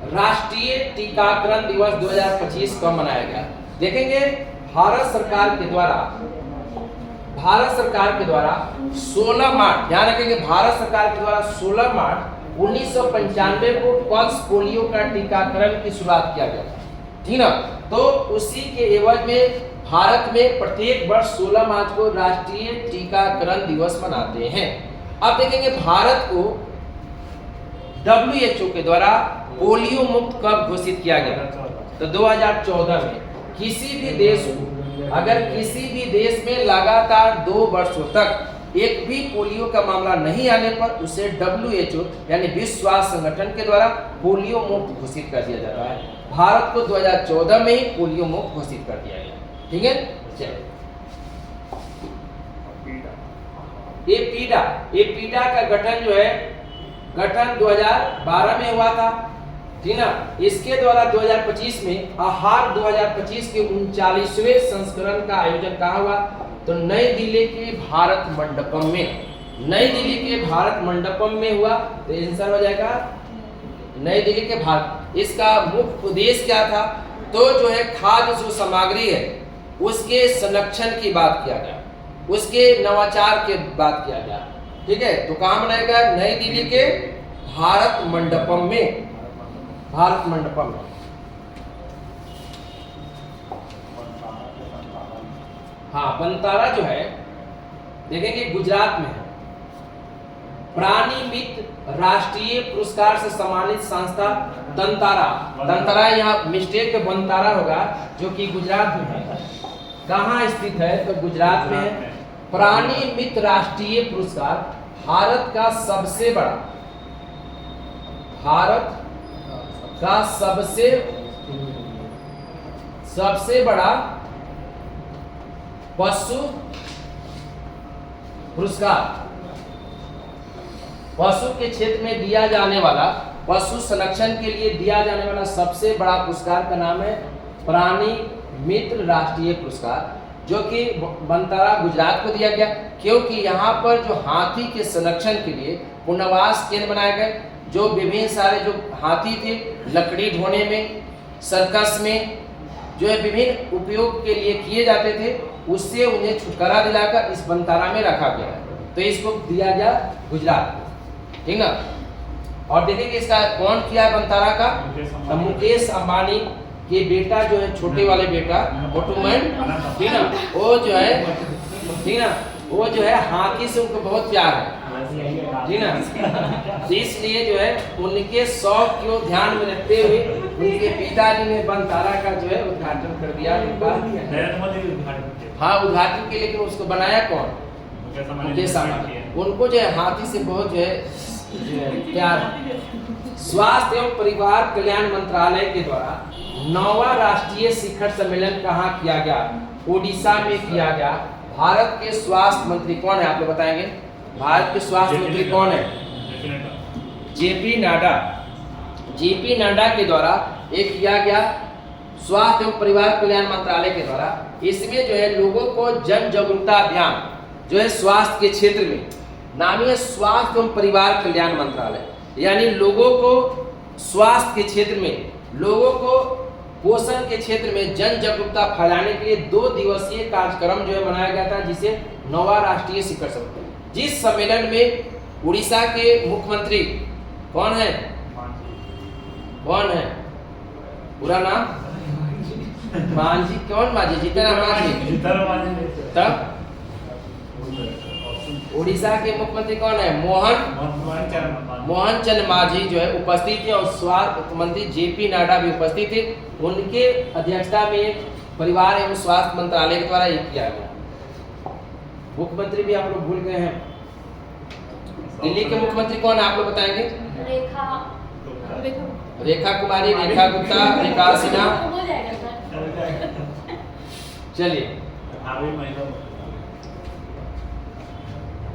राष्ट्रीय टीकाकरण दिवस 2025 कब मनाया गया? देखेंगे भारत सरकार के द्वारा 16 मार्च, ध्यान रखेंगे, भारत सरकार के द्वारा 16 मार्च 1995 को पल्स पोलियो का टीकाकरण की शुरुआत किया गया था। ठीक ना। तो उसी के एवज में भारत में प्रत्येक वर्ष 16 मार्च को राष्ट्रीय टीकाकरण दिवस मनाते हैं। अब देखेंगे भारत को WHO के द्वारा पोलियो मुक्त कब घोषित किया गया? तो 2014 में। किसी भी देश को, अगर किसी भी देश में लगातार 2 वर्षों तक एक भी पोलियो का मामला नहीं आने पर उसे WHO यानी विश्व स्वास्थ्य संगठन के द्वारा पोलियो मुक्त घोषित कर दिया जाता है। भारत को 2014 में ही पोलियो मुक्त घोषित कर दिया गया। ठीक है। चलिए एपीडा का गठन जो है, गठन 2012 में हुआ था। ठीक ना। इसके द्वारा 2025 में आहार 2025 के 39वें संस्करण का आयोजन कहाँ हुआ? तो नई दिल्ली के भारत मंडपम में, नई दिल्ली के भारत मंडपम में हुआ। तो आंसर हो जाएगा नई दिल्ली के भारत। इसका मुख्य उद्देश्य क्या था? तो जो है खाद्य जो सामग्री है उसके संरक्षण की बात किया गया, उसके नवाचार की बात किया गया। ठीक है। तो कहाँ मनाएगा? नई दिल्ली के भारत मंडपम में, भारत मंडपम में। हाँ, बनतारा जो है देखेंगे गुजरात में है। प्राणी मित्र राष्ट्रीय पुरस्कार से सम्मानित संस्था दंतारा, दंतारा यहाँ मिस्टेक बनतारा होगा, जो कि गुजरात में है। कहाँ स्थित है? तो गुजरात में है। प्राणी मित्र राष्ट्रीय पुरस्कार भारत का सबसे बड़ा पशु पुरस्कार, पशु के क्षेत्र में दिया जाने वाला, पशु संरक्षण के लिए दिया जाने वाला सबसे बड़ा पुरस्कार का नाम है प्राणी मित्र राष्ट्रीय पुरस्कार, जो कि बनतारा गुजरात को दिया गया। क्योंकि यहाँ पर जो हाथी के संरक्षण के लिए पुनर्वास केंद्र बनाए गए, जो विभिन्न सारे जो हाथी थे लकड़ी ढोने में, सर्कस में जो है विभिन्न उपयोग के लिए किए जाते थे, उससे उन्हें छुटकारा दिलाकर इस बनतारा में रखा गया है। तो इसको दिया गया गुजरात को। ठीक ना। और देखिए इसका कौन किया है बनतारा का? तो मुकेश अंबानी के बेटा जो है, छोटे वाले बेटा मोटूमैन, ठीक ना, वो जो है, ठीक ना, वो जो है हाथी से उनको बहुत प्यार है। जी ना। इसलिए जो है उनके शौक को ध्यान में रखते हुए उनके पिताजी ने बनतारा का जो है उद्घाटन कर दिया। हाँ उद्घाटन के, लेकिन उसको बनाया कौन? मुकेश अंबानी। उनको जो है हाथी से बहुत जो है प्यार है। स्वास्थ्य एवं परिवार कल्याण मंत्रालय के द्वारा 9वां राष्ट्रीय शिखर सम्मेलन कहाँ किया गया? ओडिशा में किया गया। भारत के स्वास्थ्य मंत्री कौन है, आप लोग बताएंगे? भारत के स्वास्थ्य मंत्री कौन है? जेपी नड्डा। जेपी नड्डा के द्वारा एक किया गया स्वास्थ्य एवं परिवार कल्याण मंत्रालय के द्वारा। इसमें जो है लोगों को जन जागरूकता अभियान जो है स्वास्थ्य के क्षेत्र में, नाम है स्वास्थ्य एवं परिवार कल्याण मंत्रालय, यानी लोगों को स्वास्थ्य के क्षेत्र में, लोगों को पोषण के क्षेत्र में जन जागरूकता फैलाने के लिए 2 दिवसीय कार्यक्रम जो है मनाया गया था, जिसे 9वां राष्ट्रीय शिखर सम्मेलन। जिस सम्मेलन में उड़ीसा के मुख्यमंत्री कौन है? कौन है पूरा नाम? मांझी। कौन मांझी? जीतन मांझी। तब उड़ीसा के मुख्यमंत्री कौन है? मोहन चंद मांझी जो है उपस्थित थे, और स्वास्थ्य मंत्री जेपी नड्डा भी उपस्थित थे। उनके अध्यक्षता में परिवार एवं स्वास्थ्य मंत्रालय के द्वारा ये किया गया। मुख्यमंत्री भी आप लोग भूल गए हैं। दिल्ली के मुख्यमंत्री कौन है, आप लोग बताएंगे? रेखा कुमारी, रेखा गुप्ता, विकास सिन्हा। चलिए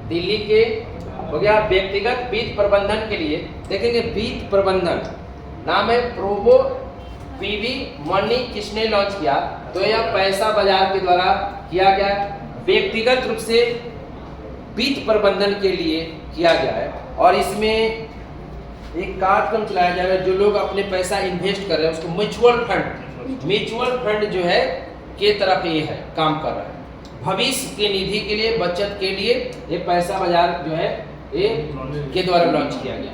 दिल्ली के हो गया। व्यक्तिगत वित्त प्रबंधन के लिए देखेंगे, वित्त प्रबंधन नाम है प्रोबो पीवी मनी किसने लॉन्च किया? तो यह पैसा बाजार के द्वारा किया गया, व्यक्तिगत रूप से वित्त प्रबंधन के लिए किया गया है। और इसमें एक कार्यक्रम चलाया जाएगा, जो लोग अपने पैसा इन्वेस्ट कर रहे हैं उसको म्यूचुअल फंड जो है के तरफ ये है काम कर रहा है। भविष्य के निधि के लिए, बचत के लिए ये पैसा बाजार जो है ये के द्वारा लॉन्च किया गया।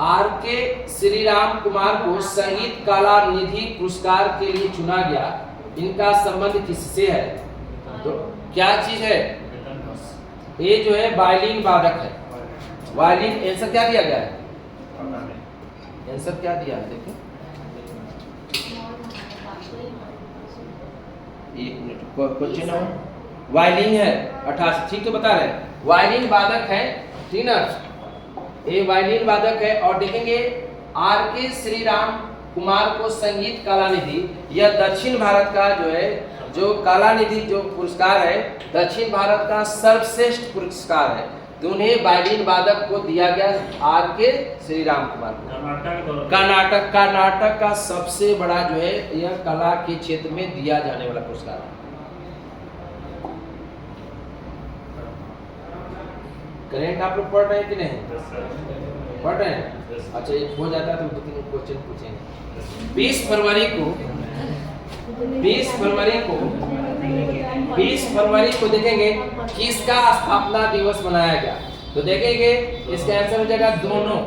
आर.के. श्रीराम कुमार को संगीत कला निधि पुरस्कार के लिए चुना गया। इनका संबंध किससे है? तो क्या चीज है? ये जो है वायलिन वादक है। वायलिन। आंसर क्या दिया गया है? आंसर क्या दिया है देखो, एक मिनट, क्वेश्चन वायलिन है 88। ठीक तो बता रहे हैं, वायलिन वादक है, ठीक ना? ये वायलिन वादक है। और देखेंगे आर.के. श्रीराम कुमार को संगीत कला निधि, यह दक्षिण भारत का जो है जो कला निधि जो पुरस्कार है, दक्षिण भारत का सर्वश्रेष्ठ पुरस्कार है। तो उन्हें वायलिन वादक को दिया गया आर.के. श्रीराम कुमार को। कर्नाटक का सबसे बड़ा जो है यह कला के क्षेत्र में दिया जाने वाला पुरस्कार है। करेंट आप लोग पढ़ रहे हैं कि नहीं? पढ़ रहे हैं? अच्छा, एक हो जाता है तो 2-3 क्वेश्चन पूछेंगे। 20 फरवरी को देखेंगे किसका स्थापना दिवस मनाया गया? तो देखेंगे इसका आंसर हो जाएगा दोनों।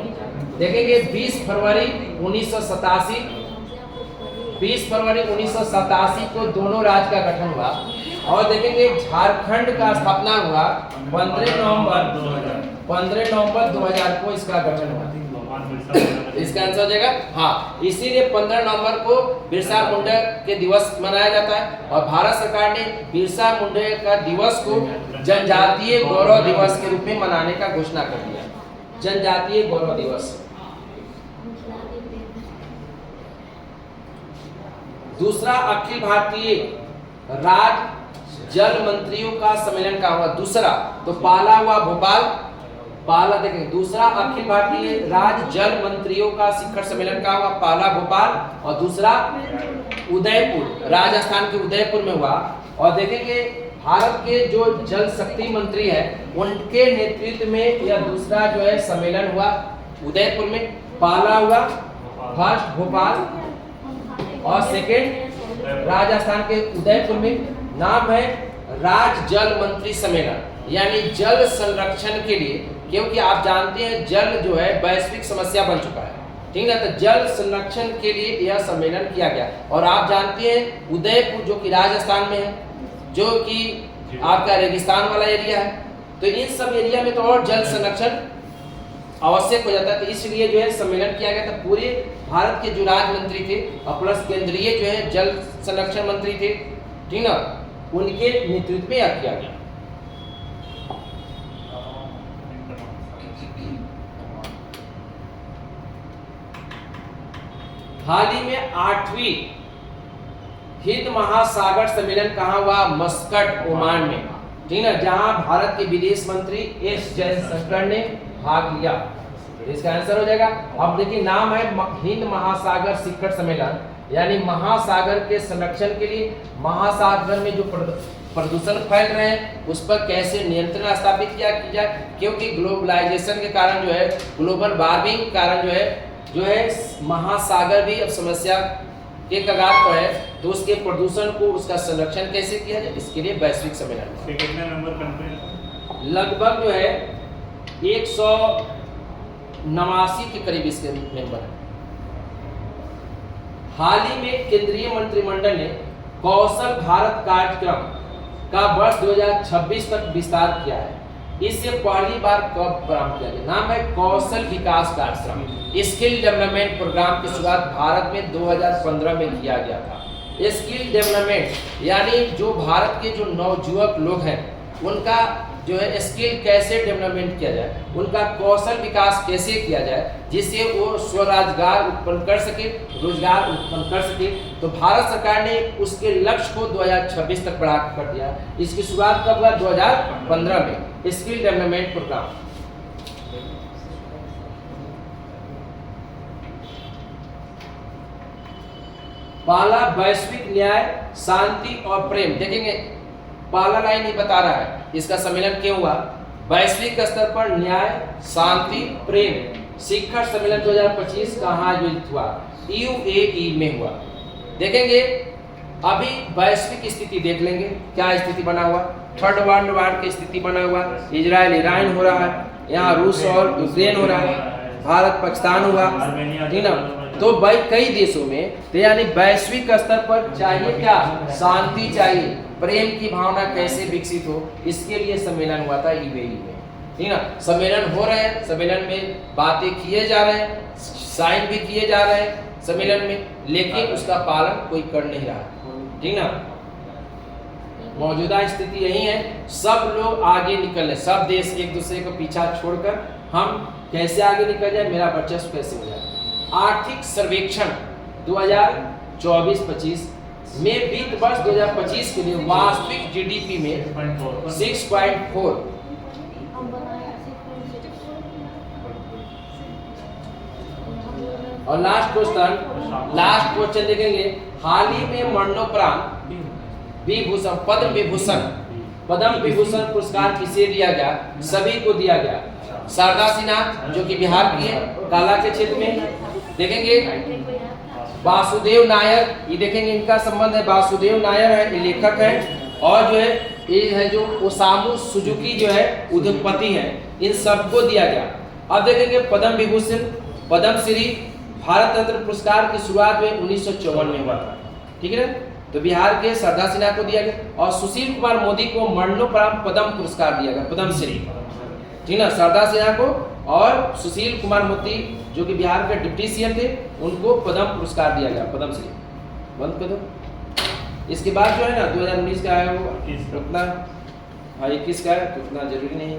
देखेंगे 20 फरवरी 1987, 20 फरवरी 1987 को दोनों राज्य का गठन हुआ। और देखेंगे झारखंड का स्थापना हुआ 15 नवंबर 2000 को इसका गठन हुआ। इसका आंसर हो जाएगा हाँ। इसीलिए 15 नवंबर को बिरसा मुंडा के दिवस मनाया जाता है। और भारत सरकार ने बिरसा मुंडा का दिवस को जनजातीय गौरव दिवस के रूप में मनाने का घोषणा कर दिया। जनजातीय गौरव दिवस। दूसरा अखिल भारतीय राज्य जल मंत्रियों का सम्मेलन का हुआ दूसरा, तो पहला हुआ भोपाल, पहला देखेंगे। दूसरा अखिल भारतीय राज्य जल मंत्रियों का शिखर सम्मेलन का हुआ, पहला भोपाल और दूसरा उदयपुर, राजस्थान के उदयपुर में हुआ। और देखेंगे भारत के जो जल शक्ति मंत्री है उनके नेतृत्व में यह दूसरा जो है सम्मेलन हुआ उदयपुर में। पहला हुआ फर्स्ट भोपाल और सेकेंड राजस्थान के उदयपुर में। नाम है राज्य जल मंत्री सम्मेलन, यानी जल संरक्षण के लिए, क्योंकि आप जानते हैं जल जो है वैश्विक समस्या बन चुका है, ठीक है। तो जल संरक्षण के लिए यह सम्मेलन किया गया। और आप जानते हैं उदयपुर जो कि राजस्थान में है, जो कि आपका रेगिस्तान वाला एरिया है, तो इन सब एरिया में तो और जल संरक्षण आवश्यक हो जाता है। तो इसलिए जो है सम्मेलन किया गया था। पूरे भारत के जो राज्य मंत्री थे और प्लस केंद्रीय जो है जल संरक्षण मंत्री थे, ठीक ना, उनके नेतृत्व में यह किया गया। हाल ही में 8वीं हिंद महासागर सम्मेलन कहाँ हुआ? मस्कट, ओमान में, ठीक ना, जहां भारत के विदेश मंत्री एस जयशंकर ने भाग लिया। तो इसका आंसर हो जाएगा। अब देखिए नाम है हिंद महासागर शिखर सम्मेलन, यानी महासागर के संरक्षण के लिए महासागर में जो प्रदूषण फैल रहे हैं उस पर कैसे नियंत्रण स्थापित किया जाए, क्योंकि ग्लोबलाइजेशन के कारण जो है, ग्लोबल वार्मिंग के कारण जो है महासागर भी अब समस्या के कगार पर है। तो उसके प्रदूषण को, उसका संरक्षण कैसे किया जाए, इसके लिए वैश्विक सम्मेलन। कितने मेंबर कंट्री? लगभग जो है 189 के करीब इसके मेंबर हैं। हाल ही में केंद्रीय मंत्रिमंडल ने कौशल भारत कार्यक्रम का वर्ष 2026 तक विस्तार किया है। इससे पहली बार कब प्रारंभ किया गया? नाम है कौशल विकास कार्यक्रम, स्किल डेवलपमेंट प्रोग्राम की शुरुआत भारत में 2015 में किया गया था। स्किल डेवलपमेंट यानी जो भारत के जो नवयुवक लोग हैं उनका जो है स्किल कैसे डेवलपमेंट किया जाए, उनका कौशल विकास कैसे किया जाए, जिससे वो स्वरोजगार उत्पन्न कर सके, रोजगार उत्पन्न कर सके। तो भारत सरकार ने उसके लक्ष्य को 2026 तक बढ़ा कर दिया। इसकी शुरुआत कब हुआ? 2015 में स्किल डेवलपमेंट प्रोग्राम। पहला वैश्विक न्याय, शांति और प्रेम। देखेंगे पहला लाइन ही बता रहा है इसका सम्मेलन क्यों हुआ। वैश्विक स्तर पर न्याय, शांति, प्रेम शिखर सम्मेलन 2025 कहाँ आयोजित हुआ? UAE में हुआ। देखेंगे अभी वैश्विक स्थिति देख लेंगे, क्या स्थिति बना हुआ। थर्ड वर्ल्ड वार की स्थिति बना हुआ, इजराइल ईरान हो रहा है, यहाँ रूस और यूक्रेन हो रहा है, भारत पाकिस्तान हुआ, ठीक ना। तो भाई कई देशों में, तो यानी वैश्विक स्तर पर चाहिए क्या? शांति चाहिए, प्रेम की भावना कैसे विकसित हो, इसके लिए सम्मेलन हुआ था UAE में, ठीक ना। सम्मेलन हो रहे हैं, सम्मेलन में बातें किए जा रहे हैं, साइन भी किए जा रहे हैं सम्मेलन में, लेकिन उसका पालन कोई कर नहीं रहा, ठीक ना। मौजूदा स्थिति यही है, सब लोग आगे निकल रहे, सब देश एक दूसरे को पीछा छोड़कर हम कैसे आगे निकल जाए, मेरा वर्चस्व कैसे हो जाए। आर्थिक सर्वेक्षण 2024-25 में वित्त वर्ष 2025 के लिए वास्तविक GDP में 6.4 और लास्ट क्वेश्चन देखेंगे। हाल ही में मरणोपरांत विभूषण पद्म विभूषण पुरस्कार किसे दिया गया? सभी को दिया गया। शारदा सिन्हा जो कि बिहार की है, कला के क्षेत्र में। देखेंगे वासुदेव नायर, ये देखेंगे इनका संबंध है, वासुदेव नायर है, ये लेखक है, और जो है ये है जो ओसामू सुजुकी जो है उद्योगपति है, इन सबको दिया गया। अब देखेंगे पद्म विभूषण, पद्मश्री, भारत रत्न पुरस्कार की शुरुआत में 1954 में हुआ था, ठीक है। तो बिहार के शारदा सिन्हा को दिया गया, और सुशील कुमार मोदी को मरणोपरांत पद्म पुरस्कार दिया गया, पद्मश्री, ठीक ना। शारदा सिन्हा को और सुशील कुमार मोदी जो कि बिहार के डिप्टी CM थे, उनको पद्म पुरस्कार दिया गया, पद्मश्री। बंद कर दो। इसके बाद जो है ना 2019 का है, वो उतना 21 का है, तो उतना जरूरी नहीं है।